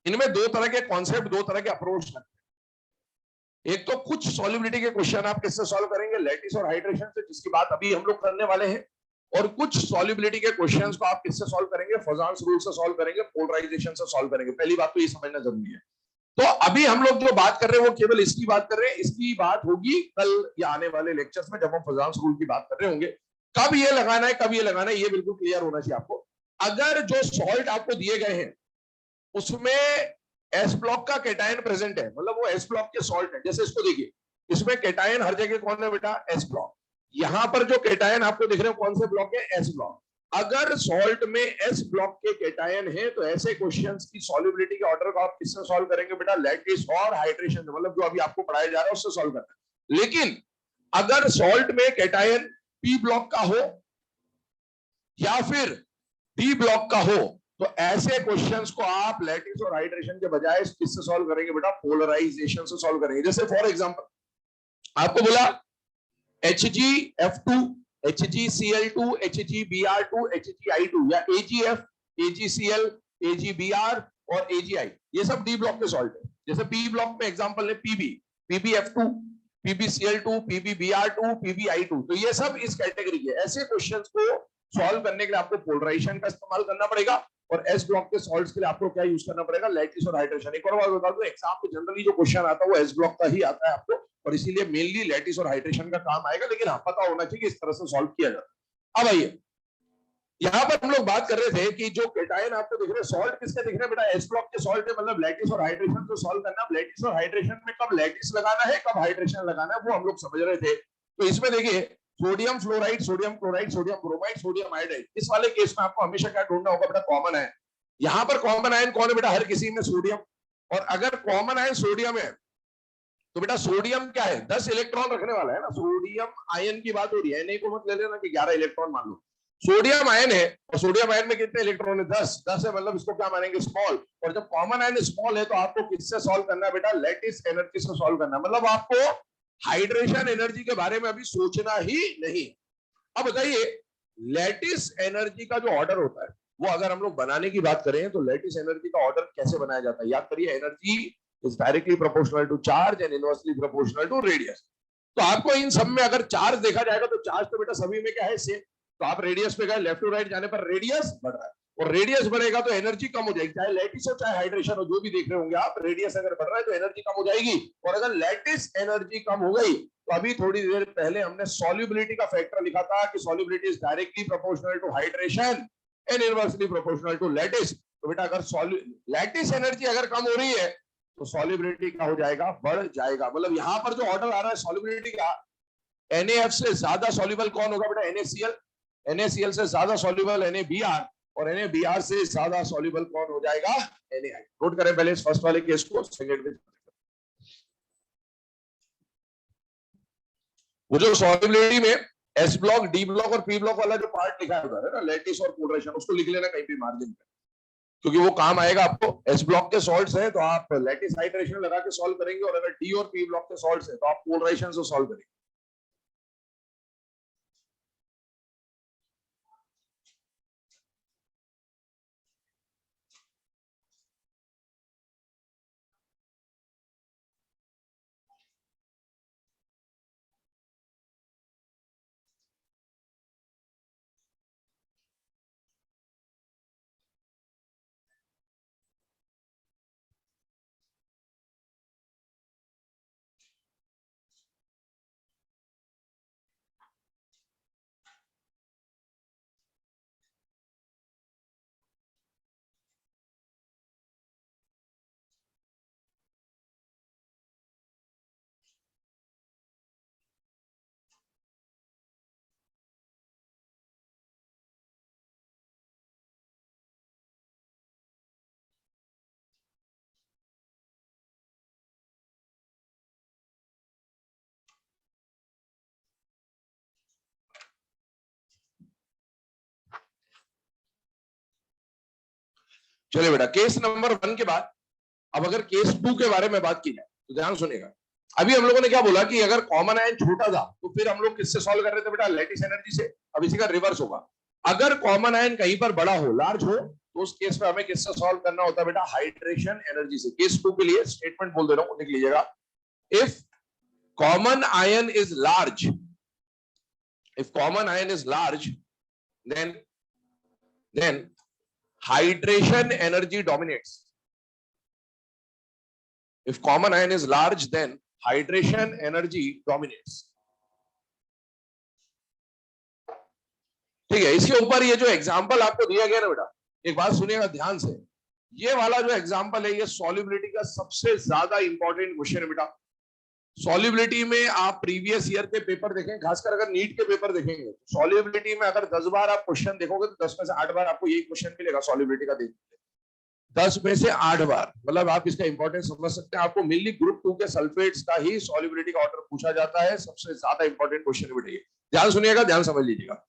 इनमें 2 तरह के कॉन्सेप्ट, 2 तरह के अप्रोच हैं। एक तो कुछ सॉल्युबिलिटी के क्वेश्चन आप किससे सॉल्व करेंगे, लैटिस और हाइड्रेशन से, जिसकी बात अभी हम लोग करने वाले हैं, और कुछ सॉल्युबिलिटी के क्वेश्चंस को आप किससे सॉल्व करेंगे, फजान्स रूल से सॉल्व करेंगे, पोलराइजेशन से सॉल्व करेंगे। पहली बात तो ये समझना जरूरी है। तो अभी हम लोग जो बात कर रहे हैं वो केवल इसकी बात कर रहे हैं, इसकी बात होगी कल या आने वाले लेक्चर्स में जब हम फजान्स रूल की बात कर रहे होंगे। कब ये लगाना है, कब ये लगाना है, ये बिल्कुल क्लियर होना चाहिए आपको। अगर जो सॉल्ट आपको दिए गए हैं उसमें एस ब्लॉक का कैटायन प्रेजेंट है, मतलब वो एस ब्लॉक के सॉल्ट है, जैसे इसको देखिए, इसमें कैटायन हर जगह कौन है बेटा, एस ब्लॉक। यहां पर जो कैटायन आपको दिख रहे हैं कौन से ब्लॉक है, एस ब्लॉक। अगर सॉल्ट में एस ब्लॉक के कैटायन है तो ऐसे क्वेश्चंस की सॉल्युबिलिटी के ऑर्डर को आप किससे सॉल्व करेंगे बेटा, लैटिस और हाइड्रेशन, मतलब जो अभी आपको पढ़ाया जा रहा है उससे सॉल्व करना है। लेकिन अगर सॉल्ट में कैटायन पी ब्लॉक का हो या फिर डी ब्लॉक का हो, तो ऐसे क्वेश्चंस को आप लैटिस और हाइड्रेशन के बजाय किससे सॉल्व करेंगे बेटा, पोलराइजेशन से सॉल्व करेंगे। जैसे फॉर एग्जांपल आपको बोला HgF2, HgCl2, HgBr2, HgI2, या AgF, AgCl, AgBr और AgI, ये सब डी ब्लॉक के सॉल्ट है। जैसे पी ब्लॉक में एग्जांपल है PB, PbF2, PbCl2, PbBr2, PbI2, तो ये सब इस कैटेगरी के। ऐसे क्वेश्चंस को सॉल्व करने के लिए आपको पोलराइजेशन का इस्तेमाल करना पड़ेगा, और एस ब्लॉक के सॉल्ट्स के लिए आपको क्या यूज करना पड़ेगा, लैटिस और हाइड्रेशन। एक और बात बता दूं, एग्जाम में जनरली जो क्वेश्चन आता है वो एस ब्लॉक का ही आता है आपको, और इसीलिए मेनली लैटिस और हाइड्रेशन का काम आएगा, लेकिन हाँ पता होना चाहिए कि इस तरह से सॉल्व किया जाता है। अब आइए यहां पर हम लोग बात कर रहे थे कि जो कैटायन आपको दिख रहे हैं, सॉल्ट किसके दिख रहे हैं बेटा, एस ब्लॉक के सॉल्ट है, मतलब लैटिस और हाइड्रेशन को सॉल्व करना। लैटिस और हाइड्रेशन में कब लैटिस लगाना है, कब हाइड्रेशन लगाना है, वो हम लोग समझ रहे थे। तो इसमें देखिए sodium fluoride, sodium chloride, sodium bromide, sodium iodide, इस वाले केस में आपको हमेशा क्या ढूंढना होगा बेटा, कॉमन आयन। यहां पर कॉमन आयन कौन है बेटा, हर किसी में सोडियम, और अगर कॉमन आयन सोडियम है तो बेटा सोडियम क्या है, 10 इलेक्ट्रॉन रखने वाला है ना। सोडियम आयन की बात हो रही है, नहीं को मत ले लेना कि 11 इलेक्ट्रॉन मान लो। सोडियम आयन है, और सोडियम आयन में कितने इलेक्ट्रॉन है, 10 है, मतलब इसको क्या मानेंगे, स्मॉल। और जब कॉमन आयन स्मॉल है तो आपको किससे सॉल्व करना है बेटा, लैटिस एनर्जी से सॉल्व करना है। मतलब आपको हाइड्रेशन एनर्जी के बारे में अभी सोचना ही नहीं। अब बताइए लैटिस एनर्जी का जो ऑर्डर होता है वो अगर हम लोग बनाने की बात करें तो लैटिस एनर्जी का ऑर्डर कैसे बनाया जाता है? याद करिए, energy is directly proportional to charge and inversely proportional to radius. तो आपको इन सब में अगर चार्ज देखा जाएगा तो चार्ज तो बेटा सभी में क्या है, सेम। तो आप रेडियस पे गए, लेफ्ट टू राइट जाने पर रेडियस बढ़ रहा है, और रेडियस बढ़ेगा तो एनर्जी कम हो जाएगी, चाहे लैटिस हो चाहे हाइड्रेशन हो, जो भी देख रहे होंगे आप। रेडियस अगर बढ़ रहा है तो एनर्जी कम हो जाएगी, और अगर लैटिस एनर्जी कम हो गई तो अभी थोड़ी देर पहले हमने सॉल्युबिलिटी का फैक्टर लिखा था कि solubility is directly proportional to hydration and inversely proportional to lattice. तो बेटा अगर लैटिस एनर्जी अगर कम हो रही है तो सॉल्युबिलिटी क्या हो जाएगा, बढ़ जाएगा। मतलब यहां पर जो ऑर्डर आ रहा है सॉल्युबिलिटी का, NaF से ज्यादा सॉल्युबल कौन होगा बेटा, NaCl। NaCl से ज्यादा सॉल्युबल NaBr, और NaBr से ज्यादा सॉल्युबल कौन हो जाएगा, NaI। नोट करें पहले इस फर्स्ट वाले केस को, सेकंड में वो जो सॉल्युबिलिटी में एस ब्लॉक, डी ब्लॉक और पी ब्लॉक वाला जो पार्ट लिखा है ना, लैटिस और पोलराइजेशन, उसको लिख लेना कहीं भी मार्जिन पे, क्योंकि वो काम आएगा आपको। एस ब्लॉक के सॉल्ट्स हैं तो आप लैटिस हाइड्रेशन लगा के सॉल्व करेंगे, और अगर डी और पी ब्लॉक के सॉल्ट्स हैं तो आप पोलराइजेशन से सॉल्व करेंगे। चलिए बेटा, केस नंबर 1 के बाद अब अगर केस 2 के बारे में बात की जाए तो ध्यान सुनिएगा। अभी हम लोगों ने क्या बोला कि अगर कॉमन आयन छोटा था तो फिर हम लोग किससे सॉल्व कर रहे थे बेटा, लैटिस एनर्जी से। अब इसी का रिवर्स होगा, अगर कॉमन आयन कहीं पर बड़ा हो, लार्ज हो, तो उस केस में हमें किससे सॉल्व करना होता है बेटा, हाइड्रेशन एनर्जी से। केस 2 के लिए स्टेटमेंट बोल दे रहा हूं, लिख लीजिएगा। If common ion is large, if common ion is large, then hydration energy dominates. If common ion is large, then hydration energy dominates. ठीक है, इसके ऊपर ये जो एग्जांपल आपको दिया गया ना बेटा, एक बात सुनिएगा ध्यान से। ये वाला जो एग्जांपल है, ये सॉल्युबिलिटी का सबसे ज्यादा इंपॉर्टेंट क्वेश्चन है बेटा। सॉल्युबिलिटी में आप प्रीवियस ईयर के पेपर देखें, खासकर अगर नीट के पेपर देखेंगे, सॉल्युबिलिटी में अगर 10 बार आप क्वेश्चन देखोगे तो 10 में से 8 बार आपको यही क्वेश्चन मिलेगा सॉल्युबिलिटी का। देखिए 10 में से 8 बार, मतलब आप इसका इंपॉर्टेंस समझ सकते हैं। आपको मेनली ग्रुप 2 के सल्फेट्स का ही सॉल्युबिलिटी का ऑर्डर पूछा जाता है, सबसे ज्यादा इंपॉर्टेंट क्वेश्चन बेटा। ध्यान सुनिएगा, ध्यान समझ लीजिएगा।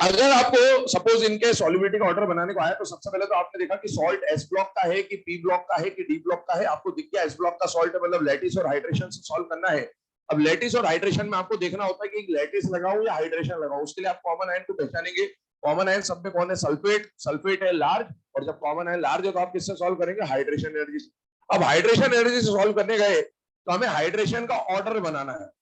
अगर आपको सपोज इनके सॉल्युबिलिटी का ऑर्डर बनाने को आया तो सबसे पहले तो आपने देखा कि सॉल्ट एस ब्लॉक का है कि पी ब्लॉक का है कि डी ब्लॉक का है। आपको दिख गया एस ब्लॉक का सॉल्ट है, मतलब लैटिस और हाइड्रेशन से सॉल्व करना है। अब लैटिस और हाइड्रेशन में आपको देखना होता है कि लैटिस लगाऊं या हाइड्रेशन लगाऊं। उसके लिए आप कॉमन आयन को पहचानेंगे। कॉमन आयन सब में कौन है, सल्फेट। सल्फेट है लार्ज, और जब कॉमन आयन लार्ज है तो आप किससे सॉल्व करेंगे, हाइड्रेशन एनर्जी से। अब हाइड्रेशन एनर्जी से सॉल्व करने गए तो हमें हाइड्रेशन का ऑर्डर बनाना है।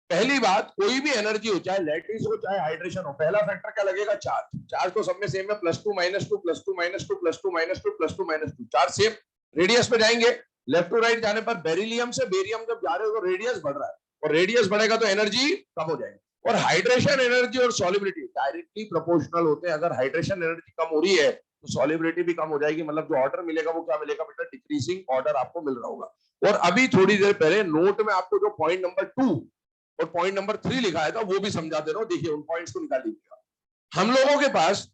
पहली बात, कोई भी एनर्जी हो, चाहे लैटिस हो चाहे हाइड्रेशन हो, पहला फैक्टर क्या लगेगा, चार्ज। चार्ज तो सब में सेम है, +2 -2 +2 -2 +2 -2 +2 -2, चार्ज सेम। रेडियस पे जाएंगे, लेफ्ट टू राइट जाने पर बेरिलियम से बेरियम जब जा रहे हो तो रेडियस बढ़ रहा है, और रेडियस बढ़ेगा तो एनर्जी कम हो जाएगी। और हाइड्रेशन एनर्जी और सॉल्युबिलिटी डायरेक्टली प्रोपोर्शनल होते हैं। अगर हाइड्रेशन एनर्जी कम हो रही है तो सॉल्युबिलिटी भी कम हो जाएगी। मतलब जो ऑर्डर मिलेगा वो क्या मिलेगा बेटा, डिक्रीजिंग ऑर्डर आपको मिल रहा होगा। और अभी थोड़ी देर पहले नोट में आपको जो पॉइंट नंबर 2 और पॉइंट नंबर 3 लिखा है था वो भी समझा दे रहा हूं, देखिए उन पॉइंट्स को निकाल लीजिएगा। हम लोगों के पास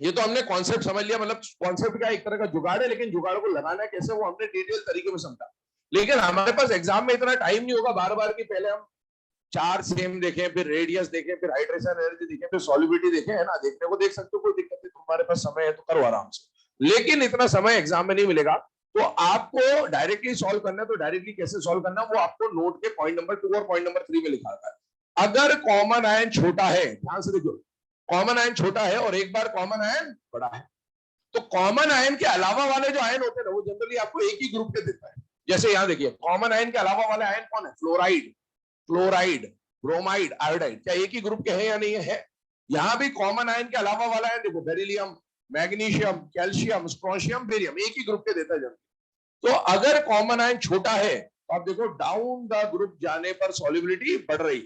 ये तो हमने कॉन्सेप्ट समझ लिया, मतलब कॉन्सेप्ट का एक तरह का जुगाड़ है, लेकिन जुगाड़ को लगाना कैसे वो हमने डिटेल तरीके में समझा। लेकिन हमारे पास एग्जाम में इतना टाइम नहीं होगा बार बार की पहले हम चार सेम देखें, फिर रेडियस देखें, फिर हाइड्रेशन एनर्जी देखें, फिर सॉल्युबिलिटी देखें, है ना। देखने को देख सकते हो, कोई दिक्कत नहीं, तुम्हारे पास समय है तो करो आराम से। लेकिन इतना समय एग्जाम में नहीं मिलेगा, तो आपको डायरेक्टली सॉल्व करना है। तो डायरेक्टली कैसे सॉल्व करना वो आपको नोट के पॉइंट नंबर 2 और पॉइंट नंबर 3 में लिखा है। अगर कॉमन आयन छोटा है, ध्यान से देखो, कॉमन आयन छोटा है और एक बार कॉमन आयन बड़ा है, तो कॉमन आयन के अलावा वाले जो आयन होते हैं ना, वो जनरली आपको एक ही ग्रुप के देता है। जैसे यहां देखिए, कॉमन आयन के अलावा वाले आयन कौन है? फ्लोराइड, क्लोराइड, ब्रोमाइड, आयोडाइड, क्या एक ही ग्रुप के हैं या नहीं है? यहां भी कॉमन आयन के अलावा वाला आयन देखो, beryllium, magnesium, calcium, strontium, barium, एक ही ग्रुप के देता है जनरली। तो अगर कॉमन आयन छोटा है तो आप देखो डाउन द ग्रुप जाने पर सॉल्युबिलिटी बढ़ रही,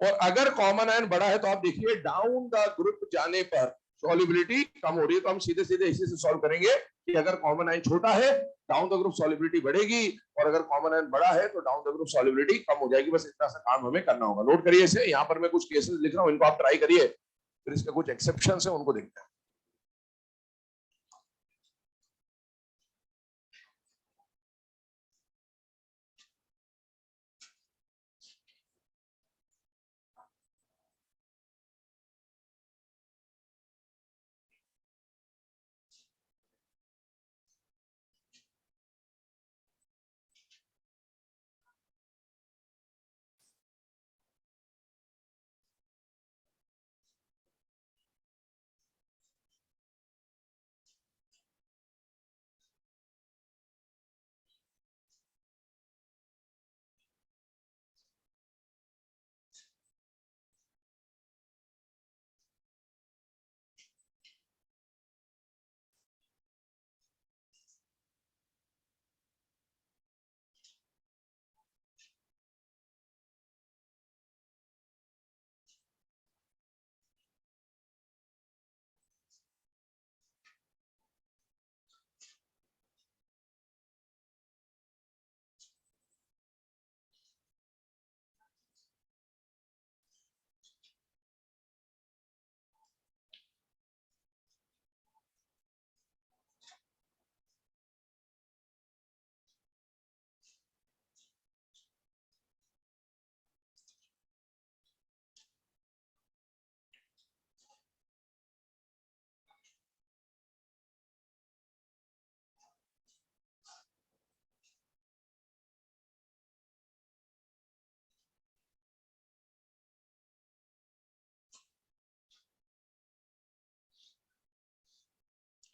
और अगर कॉमन आयन बड़ा है तो आप देखिए डाउन द ग्रुप जाने पर सॉल्युबिलिटी कम हो रही है। तो हम सीधे सीधे इसी से सॉल्व करेंगे कि अगर कॉमन आयन छोटा है डाउन द ग्रुप सॉल्युबिलिटी बढ़ेगी, और अगर कॉमन आयन बड़ा है तो डाउन द ग्रुप सॉल्युबिलिटी कम हो जाएगी। बस इतना सा काम हमें करना होगा। नोट करिए इसे, यहाँ पर मैं कुछ केसेस लिख रहा हूँ, इनको आप ट्राई करिए, फिर इसके कुछ एक्सेप्शन है उनको देखते हैं।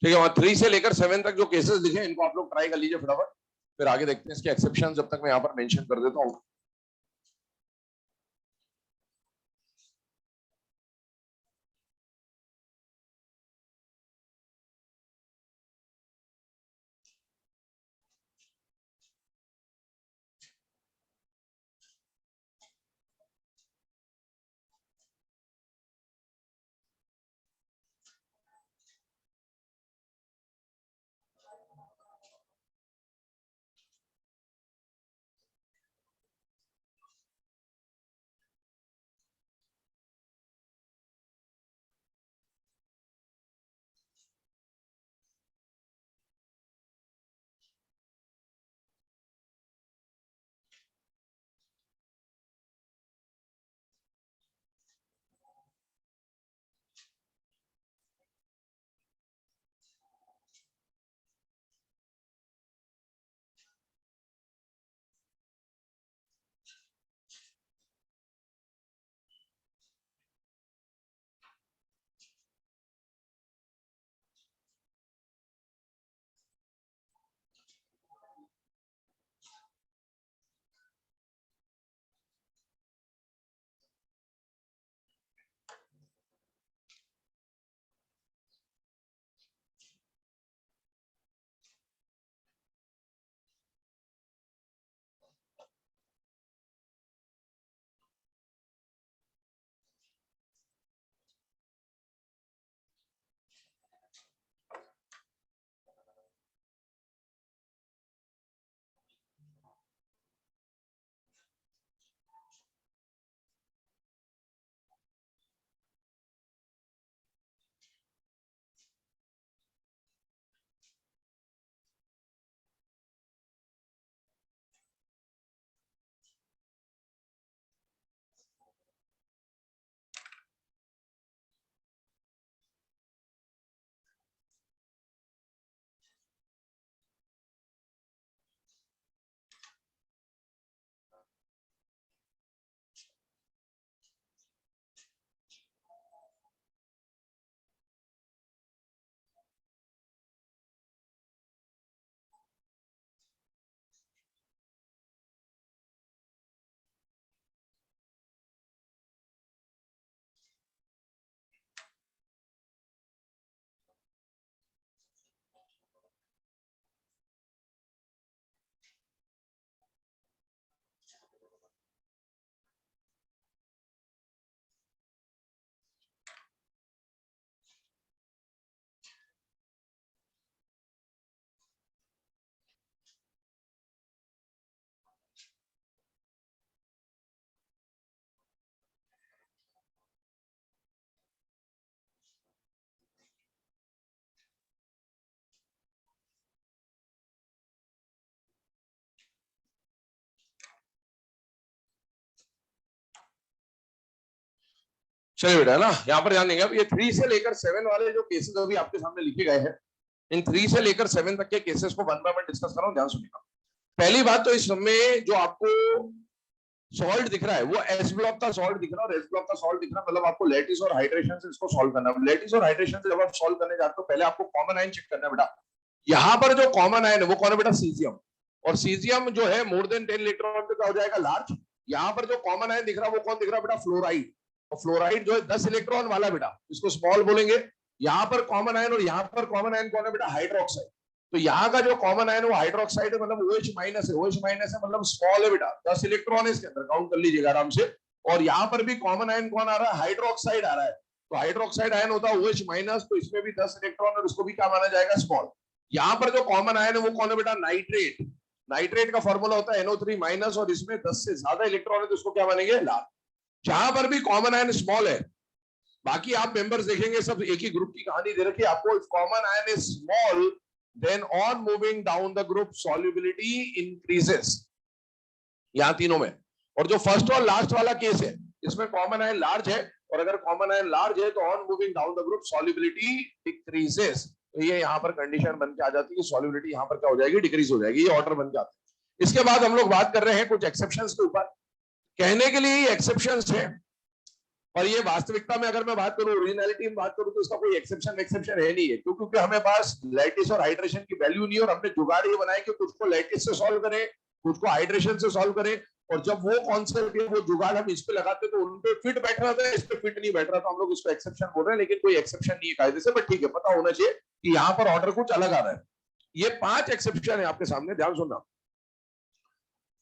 ठीक है, वहां 3 से लेकर 7 तक जो केसेस लिखे इनको आप लोग ट्राई कर लीजिए फटाफट, फिर आगे देखते हैं इसके एक्सेप्शन। जब तक मैं यहाँ पर मेंशन कर देता हूँ। चलिए बेटा, है ना, यहाँ पर ध्यान देंगे। अब ये 3 से लेकर 7 वाले जो केसेस अभी आपके सामने लिखे गए हैं, इन 3 से लेकर 7 तक के केसेस को 1 बाय 1 डिस्कस कर रहा हूँ, ध्यान सुनिएगा। पहली बात तो इसमें जो आपको सॉल्ट दिख रहा है वो एस ब्लॉक का सॉल्ट दिख रहा है, और एस ब्लॉक का सॉल्ट दिख रहा है मतलब आपको लैटिस और हाइड्रेशन से इसको सॉल्व करना है। लैटिस और हाइड्रेशन से जब आप सॉल्व करने जाते हो पहले आपको कॉमन आयन चेक करना है बेटा। यहाँ पर जो कॉमन आयन है वो कौन है बेटा? सीजियम। और सीजियम जो है मोर देन 10 इलेक्ट्रॉन पे क्या हो जाएगा? लार्ज। यहाँ पर जो कॉमन आयन दिख रहा है वो कौन दिख रहा है बेटा? फ्लोराइड। और फ्लोराइड जो है 10 इलेक्ट्रॉन वाला बेटा, इसको स्मॉल बोलेंगे। यहाँ पर कॉमन आयन, और यहाँ पर कॉमन आयन कौन है बेटा? हाइड्रोक्साइड। तो यहाँ का जो कॉमन आयन वो हाइड्रोक्साइड है, मतलब OH माइनस है। OH माइनस है मतलब स्मॉल है बेटा, 10 इलेक्ट्रॉन है इसके अंदर, काउंट कर लीजिएगा आराम से। और यहाँ पर भी कॉमन आयन कौन आ रहा है? हाइड्रोक्साइड आ रहा है। तो हाइड्रोक्साइड आयन होता है OH माइनस, तो इसमें भी 10 इलेक्ट्रॉन, और उसको भी क्या माना जाएगा? स्मॉल। यहाँ पर जो कॉमन आयन है वो कौन है बेटा? नाइट्रेट। नाइट्रेट का फॉर्मूला होता है NO3 माइनस, और इसमें 10 से ज्यादा इलेक्ट्रॉन है तो उसको क्या मानेंगे? लार्ज। जहां पर भी कॉमन आयन स्मॉल है, बाकी आप मेंबर्स देखेंगे सब एक ही ग्रुप की कहानी दे रखी है आपको। If common ion is small then on moving down the group solubility increases, यहां तीनों में। और जो फर्स्ट और लास्ट वाला केस है इसमें कॉमन आयन लार्ज है, और अगर कॉमन आयन लार्ज है तो on moving down the group solubility decreases. तो ये यहाँ पर कंडीशन बन के आ जाती है, सॉल्युबिलिटी यहाँ पर क्या हो जाएगी? डिक्रीज हो जाएगी। ये ऑर्डर बन जाता है। इसके बाद हम लोग बात कर रहे हैं कुछ एक्सेप्शंस के ऊपर। कहने के लिए एक्सेप्शंस है, और ये वास्तविकता में अगर मैं बात करूं, ओरिजिनलिटी में बात करूं, तो इसका कोई एक्सेप्शन है नहीं है, क्योंकि हमें पास लैटिस और हाइड्रेशन की वैल्यू नहीं है, और हमने जुगाड़ ये बनाया कि कुछ को लैटिस से सॉल्व करें, कुछ को हाइड्रेशन से सॉल्व करें। और जब वो कॉन्सेप्ट वो जुगाड़ हम इस पे लगाते तो उन पे फिट बैठ रहा था, इस पे फिट नहीं बैठ रहा, तो हम लोग इसको एक्सेप्शन बोल रहे हैं। लेकिन कोई एक्सेप्शन नहीं है कायदे से, बट ठीक है, पता होना चाहिए कि यहाँ पर ऑर्डर कुछ अलग आ रहा है। ये 5 एक्सेप्शन है आपके सामने, ध्यान सुनना।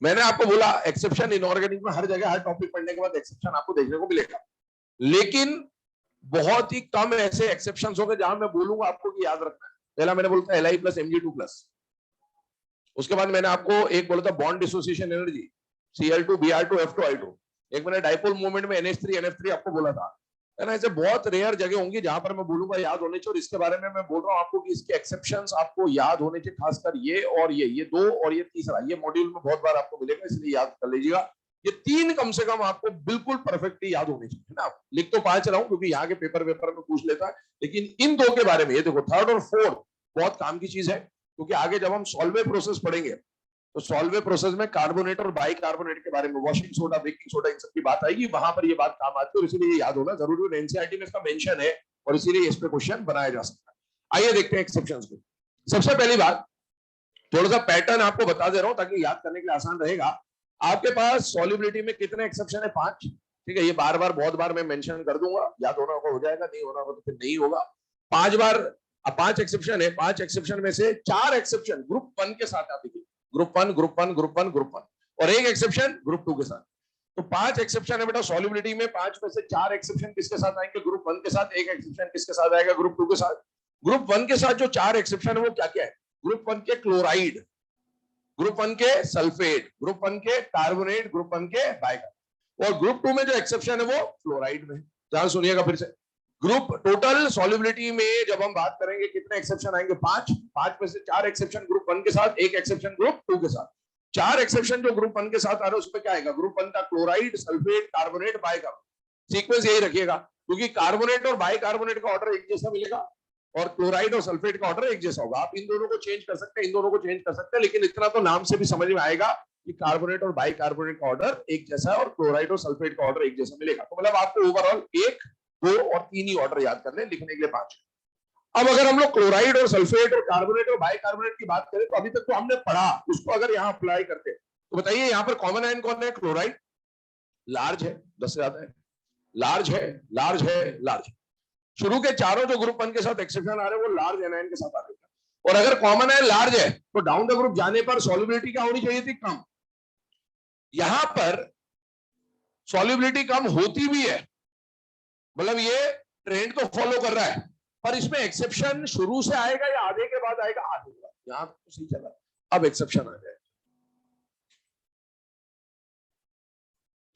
मैंने आपको बोला एक्सेप्शन इनऑर्गेनिक में हर जगह, हर टॉपिक पढ़ने के बाद एक्सेप्शन आपको देखने को मिलेगा, लेकिन बहुत ही कम ऐसे एक्सेप्शंस होंगे जहां मैं बोलूंगा आपको कि याद रखना है। पहला मैंने बोला था Li प्लस Mg2 प्लस, उसके बाद मैंने आपको एक बोला था bond dissociation energy Cl2 Br2 F2I2, एक मैंने डाइपोल मूवमेंट में NH3 NF3 आपको बोला था, है ना। ऐसे बहुत रेयर जगह होंगी जहां पर मैं बोलूंगा याद होने चाहिए, और इसके बारे में मैं बोल रहा हूं आपको कि इसके एक्सेप्शंस आपको याद होने चाहिए, खासकर ये और ये 2 और ये तीसरा, ये मॉड्यूल में बहुत बार आपको मिलेगा, इसलिए याद कर लीजिएगा। ये 3 कम से कम आपको बिल्कुल परफेक्टली याद होनी चाहिए ना। लिख तो 5 रहा हूं क्योंकि यहाँ के पेपर में पूछ लेता है, लेकिन इन 2 के बारे में, ये देखो थर्ड और फोर्थ बहुत काम की चीज है, क्योंकि आगे जब हम सॉल्वे प्रोसेस पढ़ेंगे तो सॉल्वे प्रोसेस में कार्बोनेट और बाइकार्बोनेट के बारे में, वॉशिंग सोडा, बेकिंग सोडा, इन सब की बात आएगी, वहां पर ये बात काम आती है, और इसीलिए याद होना जरूरी है। एनसीईआरटी में इसका मेंशन है और इसीलिए इस पे क्वेश्चन बनाया जा सकता है। आइए देखते हैं एक्सेप्शंस को। सबसे पहली बात, थोड़ा सा पैटर्न आपको बता दे रहा हूं ताकि याद करने के लिए आसान रहेगा। आपके पास सॉल्युबिलिटी में कितने एक्सेप्शन है? 5, ठीक है। ये बार बार बहुत बार मैं मेंशन कर दूंगा, याद होना होगा हो जाएगा, नहीं होना होगा तो फिर नहीं होगा। 5 बार 5 एक्सेप्शन है। 5 एक्सेप्शन में से 4 एक्सेप्शन ग्रुप 1 के साथ आती थी, ग्रुप 1 ग्रुप 1 ग्रुप 1 ग्रुप 1, और एक एक्सेप्शन ग्रुप 2 के साथ। तो 5 एक्सेप्शन है बेटा सॉल्युबिलिटी में। 5 में से 4 एक्सेप्शन किसके साथ आएंगे? ग्रुप 1 के साथ। एक एक्सेप्शन किसके साथ आएगा? ग्रुप 2 के साथ। ग्रुप 1 के साथ जो 4 एक्सेप्शन है वो क्या क्या है? ग्रुप 1 के क्लोराइड, ग्रुप 1 के सल्फेट, ग्रुप 1 के कार्बोनेट, ग्रुप 1 के बाइकार्बोनेट, और ग्रुप 2 में जो एक्सेप्शन है वो फ्लोराइड में। ध्यान सुनिएगा फिर से। ग्रुप टोटल सॉल्युबिलिटी में जब हम बात करेंगे कितने एक्सेप्शन आएंगे? 5। 5 में से 4 एक्सेप्शन ग्रुप 1 के साथ, एक एक्सेप्शन ग्रुप 2 के साथ। 4 एक्सेप्शन जो ग्रुप 1 के साथ आ रहे हैं उसमें क्या आएगा? ग्रुप 1 का chloride, sulphate, carbonate, bicarbonate. Sequence यही रखिएगा, क्योंकि कार्बोनेट और बाइकार्बोनेट का ऑर्डर एक जैसा मिलेगा और क्लोराइड और सल्फेट का ऑर्डर एक जैसा होगा। आप इन दोनों को चेंज कर सकते हैं, इन दोनों को चेंज कर सकते हैं, लेकिन इतना तो नाम से भी समझ में आएगा कि कार्बोनेट और बाइकार्बोनेट का ऑर्डर एक जैसा है और क्लोराइड और सल्फेट का ऑर्डर एक जैसा मिलेगा। तो मतलब आपको ओवरऑल 1, 2 और 3 ही ऑर्डर याद करने, लिखने के लिए 5। अब अगर हम लोग क्लोराइड और सल्फेट और कार्बोनेट और बाइकार्बोनेट की बात करें तो अभी तक तो हमने पढ़ा, उसको अगर यहाँ अप्लाई करते तो बताइए यहाँ पर कॉमन आयन कौन है? क्लोराइड। लार्ज है, 10 से ज्यादा है, लार्ज है, लार्ज है, लार्ज। शुरू के चारों जो ग्रुप 1 के साथ एक्सेप्शन आ रहे हैं वो लार्ज एनायन के साथ आ रहे हैं। और अगर कॉमन आयन लार्ज है तो डाउन द ग्रुप जाने पर सॉल्युबिलिटी क्या होनी चाहिए थी? कम। यहां पर सॉल्युबिलिटी कम होती भी है, मतलब ये ट्रेंड को फॉलो कर रहा है, पर इसमें एक्सेप्शन शुरू से आएगा या आधे के बाद आएगा? आधे के बाद। यहां तो सही चला, अब एक्सेप्शन आ जाए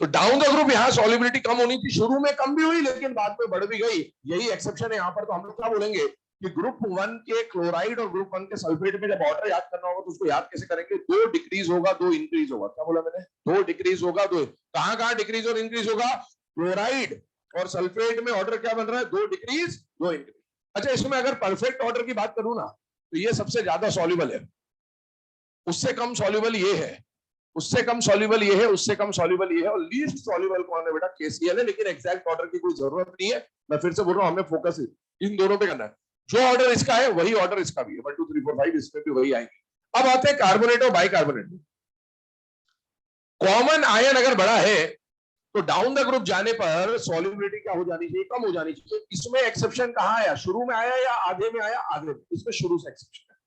तो डाउन द ग्रुप यहां सॉल्युबिलिटी कम होनी थी, शुरू में कम भी हुई लेकिन बाद में बढ़ भी गई। यही एक्सेप्शन है यहां पर। तो हम लोग क्या बोलेंगे कि ग्रुप 1 के क्लोराइड और ग्रुप 1 के सल्फेट में जब ऑर्डर याद करना होगा तो उसको याद कैसे करेंगे? 2 डिक्रीज होगा, 2 इंक्रीज होगा। क्या बोला मैंने? 2 डिक्रीज होगा, 2 कहां डिक्रीज और इंक्रीज होगा? क्लोराइड और सल्फेट में ऑर्डर क्या बन रहा है, 2 डिक्रीज 2 इंक्रीज। अच्छा, इसमें अगर परफेक्ट ऑर्डर की बात करूं ना, तो ये सबसे ज्यादा सॉल्युबल है, उससे कम सॉल्युबल ये है, उससे कम सॉल्युबल ये है, उससे कम सॉल्युबल ये है, और लीस्ट सॉल्युबल कौन है बेटा, केसीएल है। लेकिन एग्जैक्ट ऑर्डर की कोई जरूरत नहीं है, मैं फिर से बोल रहा हूं, हमें फोकस इन दोनों पे करना है। जो ऑर्डर इसका है वही ऑर्डर इसका भी है, 1 2 3 4 5 इसमें भी वही आएंगे। अब आते हैं कार्बोनेट और बाइकार्बोनेट में। कॉमन आयन अगर बड़ा है तो डाउन द ग्रुप जाने पर सॉल्युबिलिटी क्या हो जानी चाहिए, कम हो जानी चाहिए। इसमें एक्सेप्शन कहां आया, शुरू में आया या आधे में आया, आधे में। इसमें शुरू से एक्सेप्शन है।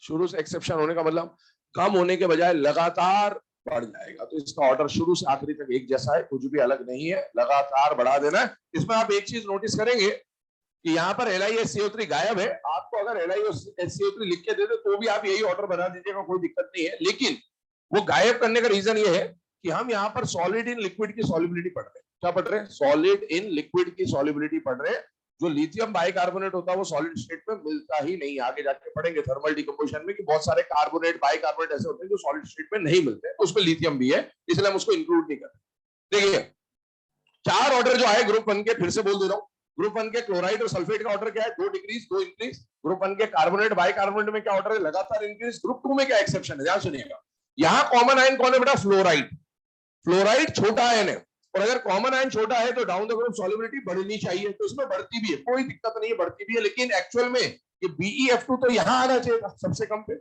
शुरू से एक्सेप्शन होने का मतलब कम होने के बजाय लगातार बढ़ जाएगा। तो इसका ऑर्डर शुरू से आखिरी तक एक जैसा है, कुछ भी अलग नहीं है, लगातार बढ़ा देना है। इसमें आप एक चीज नोटिस करेंगे कि यहाँ पर LiSCO3 गायब है। आपको अगर LiSCO3 लिख के दे दे तो भी आप यही ऑर्डर बना दीजिएगा, कोई दिक्कत नहीं है। लेकिन वो गायब करने का रीजन ये है कि हम यहाँ पर सॉलिड इन लिक्विड की सॉल्युबिलिटी पढ़ रहे हैं। क्या पढ़ रहे हैं, सॉलिड इन लिक्विड की सॉल्युबिलिटी पढ़ रहे हैं। जो लिथियम बाइकार्बोनेट होता है वो सॉलिड स्टेट में मिलता ही नहीं। आगे जाके पढ़ेंगे थर्मल डिकम्पोजिशन में कि बहुत सारे कार्बोनेट बाइकार्बोनेट ऐसे होते हैं जो सॉलिड स्टेट में नहीं मिलते, उसमें लिथियम भी है, इसलिए हम उसको इंक्लूड नहीं करते। देखिए, 4 ऑर्डर जो है ग्रुप 1 के, फिर से बोल दे रहा हूं, ग्रुप 1 के क्लोराइड और सल्फेट का ऑर्डर क्या है, 2 डिक्रीज 2 इंक्रीज। ग्रुप 1 के कार्बोनेट बाइकार्बोनेट में क्या ऑर्डर है, लगातार इंक्रीज। ग्रुप 2 में क्या एक्सेप्शन है, ध्यान सुनिएगा। यहां कॉमन आयन कौन है बेटा, फ्लोराइड। फ्लोराइड छोटा आयन है, और अगर कॉमन आयन छोटा है तो डाउन द ग्रुप सॉल्युबिलिटी बढ़नी चाहिए, तो इसमें बढ़ती भी है, कोई दिक्कत नहीं है, बढ़ती भी है। लेकिन एक्चुअल में ये BeF2 तो यहां आना चाहिए था सबसे कम पे।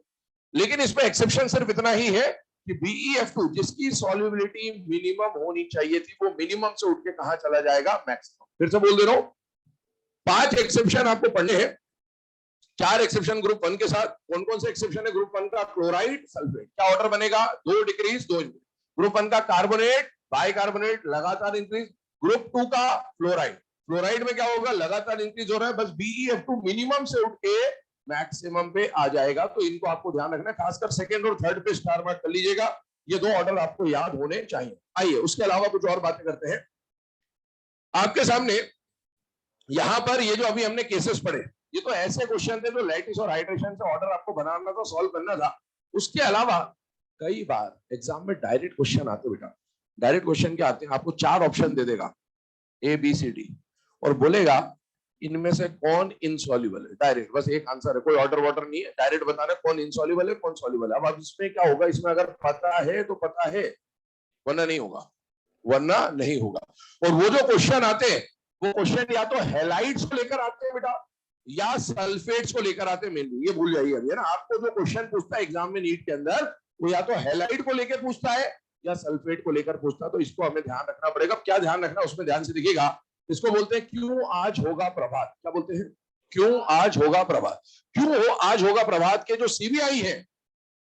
लेकिन इसमें एक्सेप्शन सिर्फ इतना ही है कि BeF2 जिसकी सॉल्युबिलिटी मिनिमम होनी चाहिए थी, वो मिनिमम से उठ के कहां चला जाएगा, मैक्सिमम। फिर से बोल दे रहा हूं, 5 एक्सेप्शन आपको पढ़ने हैं। 4 एक्सेप्शन ग्रुप 1 के साथ। कौन कौन से एक्सेप्शन है ग्रुप 1 का, क्लोराइड सल्फेट, क्या ऑर्डर बनेगा, 2 डिक्रीज 2 इंक्रीज। ग्रुप 1 का कार्बोनेट बाइकार्बोनेट लगातार इंक्रीज। ग्रुप 2 का फ्लोराइड, फ्लोराइड में क्या होगा, लगातार इंक्रीज हो रहा है, बस BeF2 मिनिमम से उठ के मैक्सिमम पे आ जाएगा। तो इनको आपको ध्यान रखना है, खासकर सेकंड और थर्ड पे स्टार मार्क कर लीजिएगा। ये 2 ऑर्डर आपको याद होने चाहिए। आइए उसके अलावा कुछ और बातें करते हैं आपके सामने। यहां पर ये जो अभी हमने केसेस पढ़े, ये तो ऐसे क्वेश्चन थे जो लैटिस और हाइड्रेशन से ऑर्डर आपको बनाना था, सॉल्व करना था। उसके अलावा कई बार एग्जाम में डायरेक्ट क्वेश्चन आते बेटा। डायरेक्ट क्वेश्चन क्या आते हैं, आपको 4 ऑप्शन दे देगा ABCD, और बोलेगा इनमें से कौन इनसॉल्युबल है। डायरेक्ट, बस एक आंसर है, कोई ऑर्डर वॉर्डर नहीं है, डायरेक्ट बताना कौन इनसॉल्युबल है कौन सॉल्युबल है। अब इसमें क्या होगा, इसमें अगर पता है तो पता है, वरना नहीं होगा, वरना नहीं होगा। और वो जो क्वेश्चन आते हैं, वो क्वेश्चन या तो हेलाइट्स को लेकर आते हैं बेटा, या सल्फेट्स को लेकर आते हैं मेनली। ये भूल जाइए अभी, है ना। आपको जो क्वेश्चन पूछता है एग्जाम में नीट के अंदर, वो या तो हेलाइट को लेकर पूछता है या सल्फेट को लेकर पूछता है। तो इसको हमें ध्यान रखना पड़ेगा। क्या ध्यान रखना, उसमें ध्यान से देखिएगा। इसको बोलते हैं क्यों आज होगा प्रभात। क्या बोलते हैं, क्यों आज होगा प्रभात। क्यों आज होगा प्रभात के जो CBI है,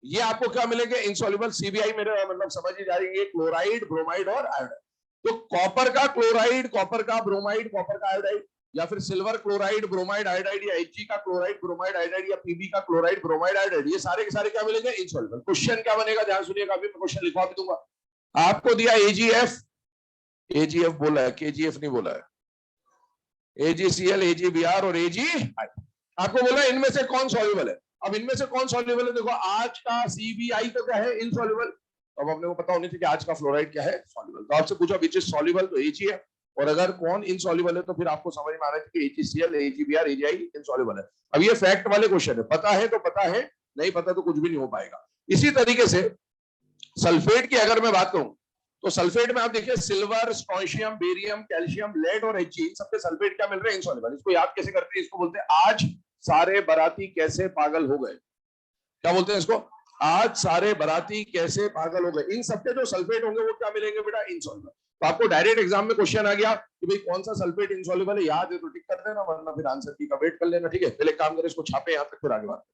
ये आपको क्या मिलेंगे, इंसॉल्युबल CBI मेरे मतलब समझ ही जाएंगे, क्लोराइड ब्रोमाइड और आयोडाइड। तो कॉपर का क्लोराइड, कॉपर का ब्रोमाइड, कॉपर का आयोडाइड, या फिर सिल्वर क्लोराइड ब्रोमाइड आयोडाइड, या Hg का क्लोराइड ब्रोमाइड आयोडाइड, या Pb का क्लोराइड ब्रोमाइड आयोडाइड, ये सारे के सारे क्या मिलेंगे, इंसॉल्युबल। क्वेश्चन क्या बनेगा, ध्यान सुनिएगा, अभी मैं क्वेश्चन लिखवा भी दूंगा। आपको दिया AgF, AgF बोला है, KgF नहीं बोला है, AgCl, AgBr और Ag। आपको बोला इनमें से कौन सॉल्युबल है। अब इनमें से कौन सॉल्युबल है, देखो आज का CBI तो क्या है, इनसॉल्युबल। अब अपने को पता होनी चाहिए कि आज का फ्लोराइड क्या है, सॉल्युबल। तो आपसे पूछा विच इज सॉल्युबल, तो Ag है। और अगर कौन इनसॉल्युबल है तो फिर आपको समझ में आना चाहिए कि AgCl, AgBr, Agi इनसॉल्युबल है। अब ये फैक्ट वाले क्वेश्चन है, पता है तो पता है, नहीं पता तो कुछ भी नहीं हो पाएगा। इसी तरीके से सल्फेट की अगर मैं बात करूं, तो सल्फेट में आप देखिए silver, strontium, barium, calcium, lead और Hg, सबके सल्फेट क्या मिल रहे हैं, इनसॉल्युबल। इसको याद कैसे करते हैं, इसको बोलते हैं आज सारे बाराती कैसे पागल हो गए। क्या बोलते हैं इसको, आज सारे बाराती कैसे पागल हो गए। इन सबके जो सल्फेट होंगे वो क्या मिलेंगे बेटा, इनसॉल्युबल। तो आपको डायरेक्ट एग्जाम में क्वेश्चन आ गया कि भाई कौन सा सल्फेट इनसॉल्युबल है, याद है तो टिक कर देना, वरना फिर आंसर की का वेट कर लेना। ठीक है, पहले काम करें, इसको छापे यहां तक, फिर आगे बात।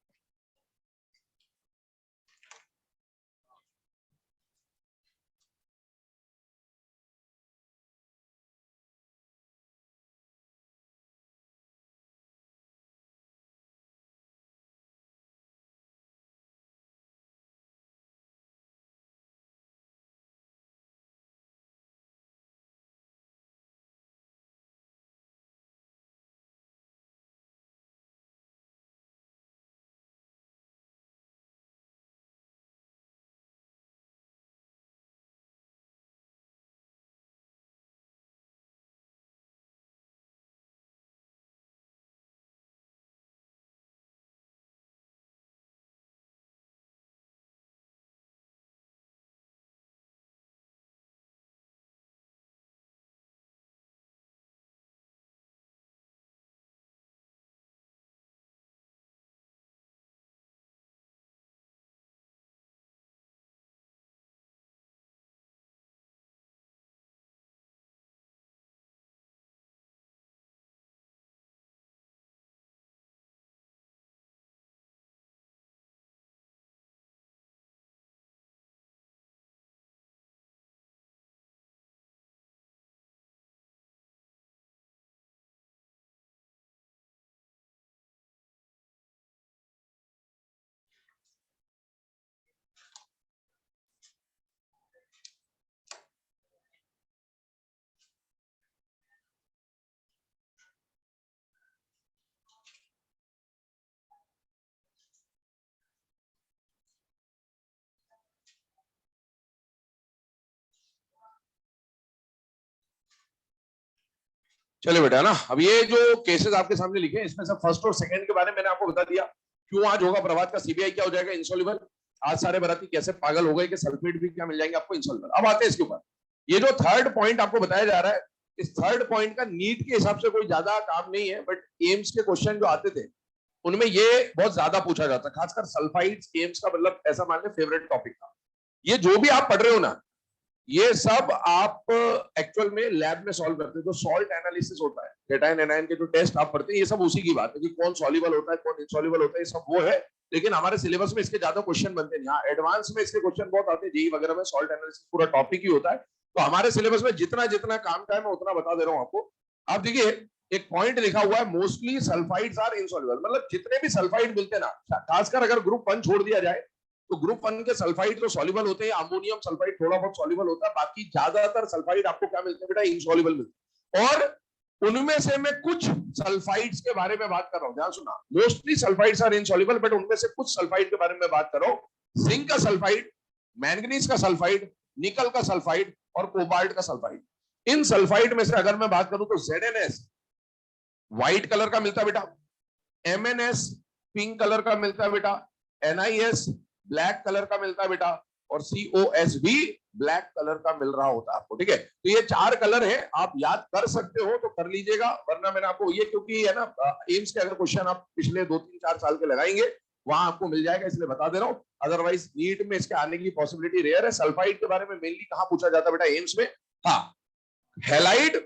चलिए बेटा ना, अब ये जो केसेस आपके सामने लिखे हैं इसमें सब फर्स्ट और सेकंड के बारे में मैंने आपको बता दिया। क्यों आज होगा प्रभात का सीबीआई क्या हो जाएगा इंसॉल्युबल। आज सारे बराती कैसे पागल हो गए कि सल्फेट भी क्या मिल जाएंगे आपको इंसॉल्युबल। अब आते हैं इसके ऊपर, ये जो थर्ड पॉइंट आपको बताया जा रहा है, इस थर्ड पॉइंट का नीट के हिसाब से कोई ज्यादा काम नहीं है, बट एम्स के क्वेश्चन जो आते थे उनमें ये बहुत ज्यादा पूछा जाता, खासकर सल्फाइड्स एम्स का मतलब ऐसा मान ले फेवरेट टॉपिक था। ये जो भी आप पढ़ रहे हो ना, ये सब आप एक्चुअल में लैब में सॉल्व करते हैं। जो सॉल्ट एनालिसिस होता है, केटाइन एनायन के जो टेस्ट आप पढ़ते हैं, ये सब उसी की बात है कि कौन सॉल्युबल होता है कौन इनसॉल्युबल होता है, ये सब वो है। लेकिन हमारे सिलेबस में इसके ज्यादा क्वेश्चन बनते हैं। यहाँ एडवांस में इसके क्वेश्चन बहुत आते हैं, जेई वगैरह में सॉल्ट एनालिसिस पूरा टॉपिक ही होता है। तो हमारे सिलेबस में जितना जितना काम का है मैं उतना बता दे रहा हूँ आपको। आप देखिए एक पॉइंट लिखा हुआ है, मोस्टली सल्फाइड्स आर इनसॉल्युबल, मतलब जितने भी सल्फाइड मिलते हैं ना, खासकर अगर ग्रुप 1 छोड़ दिया जाए तो ग्रुप 1 के सल्फाइड तो सॉल्युबल होते हैं, अमोनियम सल्फाइड थोड़ा बहुत सॉल्युबल होता है, बाकी ज्यादातर सल्फाइड आपको क्या मिलते हैं बेटा, इनसॉल्युबल मिलते हैं। और उनमें से मैं कुछ सल्फाइड्स के बारे में बात कर रहा हूं, ध्यान सुना। Mostly sulphides are insoluble, but उनमें से कुछ सल्फाइड के बारे में बात कर रहा हूं। जिंक का सल्फाइड, मैंगनीज का सल्फाइड, निकल का सल्फाइड और कोबाल्ट का सल्फाइड। इन सल्फाइड में से अगर मैं बात करूं तो ZnS व्हाइट कलर का मिलता है बेटा, MnS पिंक कलर का मिलता है बेटा, NiS ब्लैक कलर का मिलता है बेटा, और COS भी ब्लैक कलर का मिल रहा होता है आपको। ठीक है, तो ये 4 कलर है, आप याद कर सकते हो तो कर लीजिएगा, वरना मैंने आपको ये, क्योंकि है ना एम्स के अगर क्वेश्चन आप पिछले 2-3-4 साल के लगाएंगे वहां आपको मिल जाएगा, इसलिए बता दे रहा हूं। अदरवाइज नीट में इसके आने की पॉसिबिलिटी रेयर है। सल्फाइड के बारे में मेनली कहां पूछा जाता है बेटा एम्स में, हाँ हैलाइड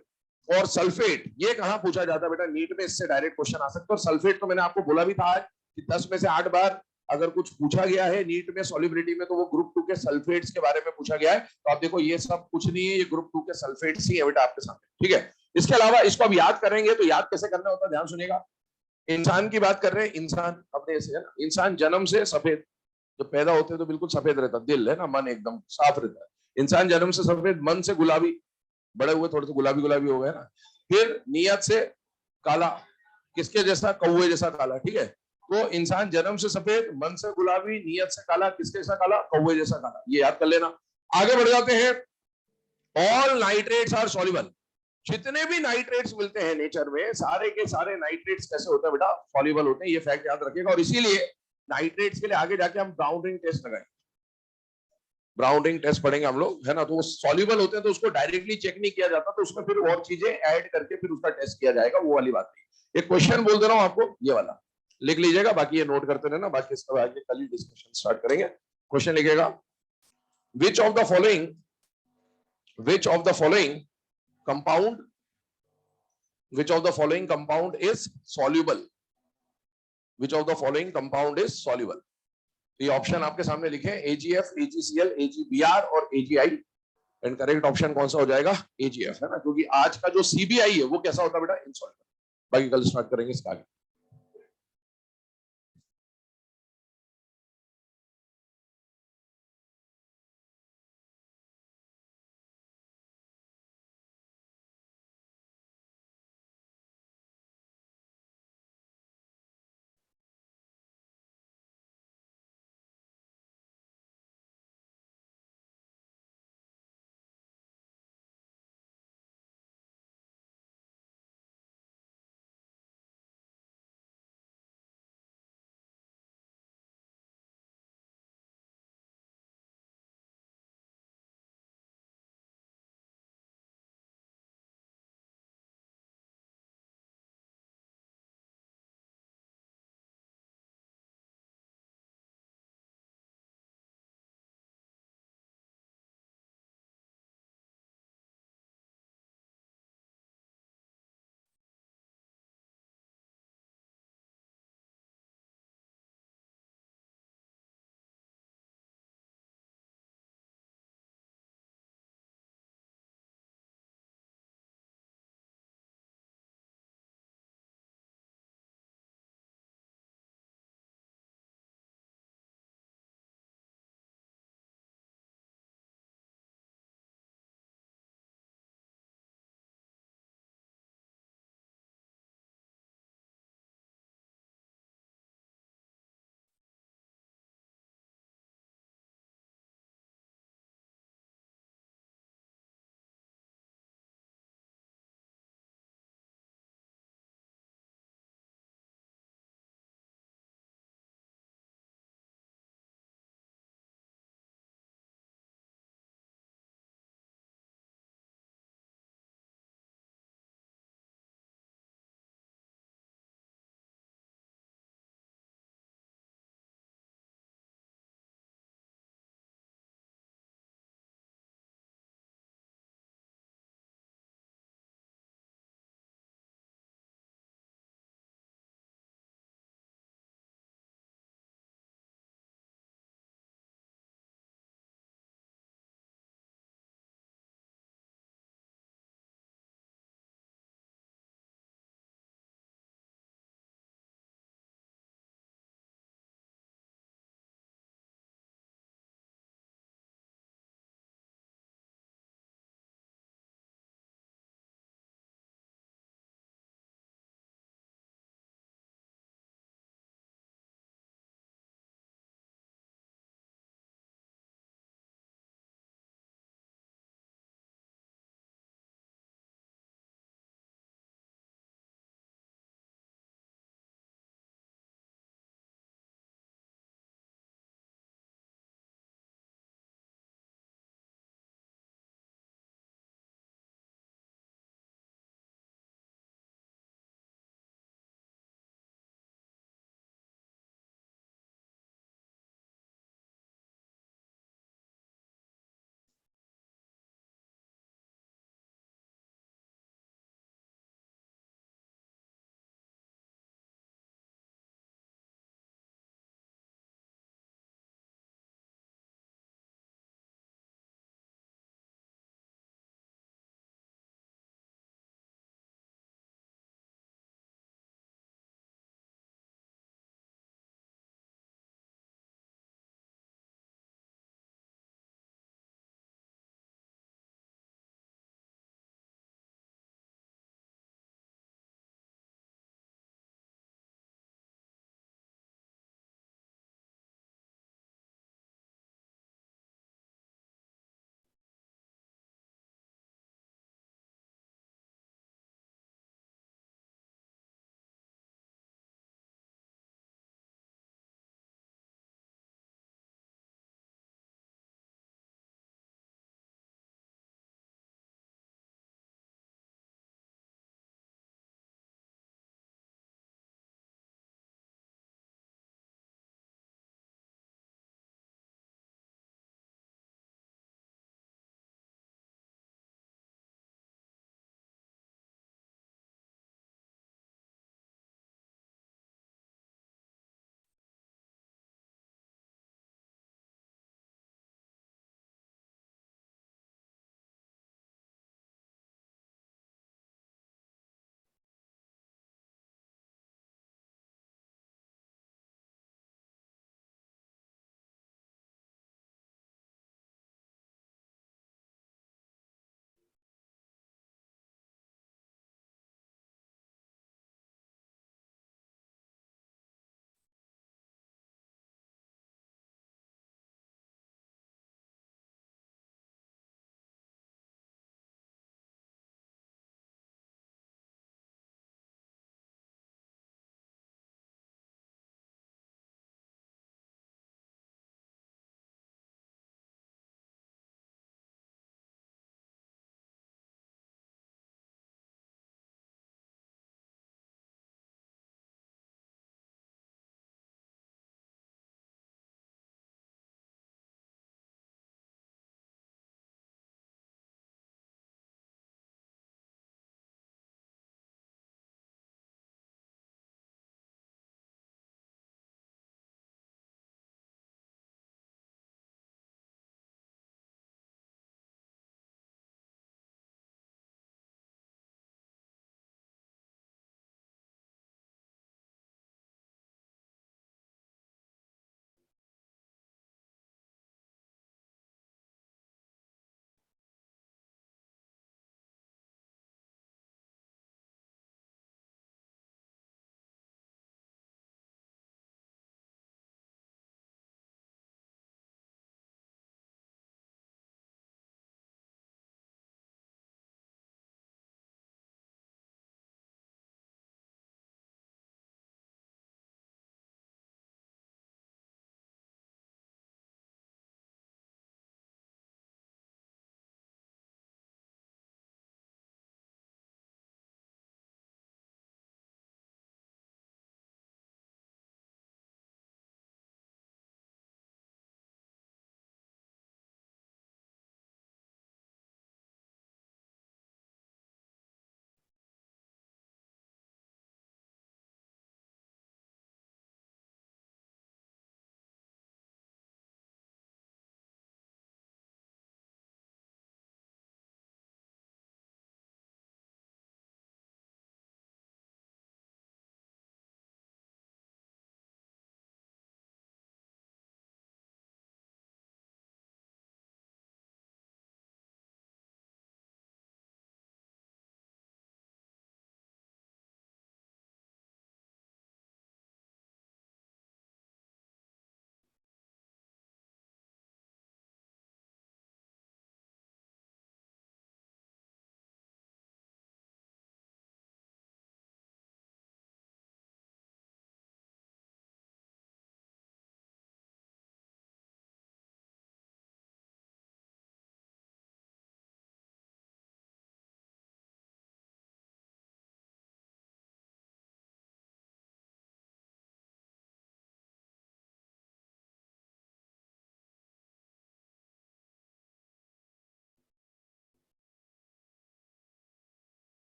और सल्फेट, ये कहां पूछा जाता है बेटा नीट में, इससे डायरेक्ट क्वेश्चन आ सकता है। और सल्फेट तो मैंने आपको बोला भी था आज कि 10 में से 8 बार अगर कुछ पूछा गया है नीट में सॉल्युबिलिटी में तो वो ग्रुप 2 के सल्फेट्स के बारे में पूछा गया है। तो आप देखो ये सब कुछ नहीं है, ये ग्रुप 2 के सल्फेट्स ही है बेटा आपके सामने। ठीक है, इसके अलावा इसको अब याद करेंगे तो याद कैसे करना होता है, ध्यान सुनिएगा। इंसान की बात कर रहे हैं, इंसान अपने से है ना, इंसान जन्म से सफेद, जब पैदा होते हैं तो बिल्कुल सफेद रहता, दिल है ना, मन एकदम साफ रहता है। इंसान जन्म से सफेद, मन से गुलाबी, बड़े हुए थोड़े से गुलाबी गुलाबी हो गए ना। फिर नियत से काला, किसके जैसा, कौवे जैसा काला। ठीक है, तो इंसान जन्म से सफेद, मन से गुलाबी, नियत से काला, किसके जैसा काला, कौवे जैसा काला, ये याद कर लेना। आगे बढ़ जाते हैं। ऑल नाइट्रेट्स आर सॉल्युबल, जितने भी नाइट्रेट्स मिलते हैं नेचर में, सारे के सारे नाइट्रेट्स कैसे होते हैं बेटा, सॉल्युबल होते हैं, ये फैक्ट याद रखिएगा। और इसीलिए नाइट्रेट्स के लिए आगे जाके हम ब्राउन रिंग टेस्ट लगाएंगे, ब्राउन रिंग टेस्ट पढ़ेंगे हम लोग, है ना। तो वो सॉल्युबल होते हैं तो उसको डायरेक्टली चेक नहीं किया जाता, तो उसमें फिर और चीजें ऐड करके फिर उसका टेस्ट किया जाएगा, वो वाली बात नहीं। एक क्वेश्चन बोल दे रहा हूं आपको, ये वाला लिख लीजिएगा, बाकी ये नोट करते रहना, बाकी इसका आगे कल ही डिस्कशन स्टार्ट करेंगे। क्वेश्चन लिखिएगा, which of the following compound which of the following compound is soluble, which of the following compound is soluble। ये ऑप्शन आपके सामने लिखे, AgF, AgCl, AgBr और AgI, एंड करेक्ट ऑप्शन कौन सा हो जाएगा, AgF, है ना, क्योंकि आज का जो CBI है वो कैसा होता है बेटा, इनसॉल्युबल। बाकी कल स्टार्ट करेंगे इसका आगे।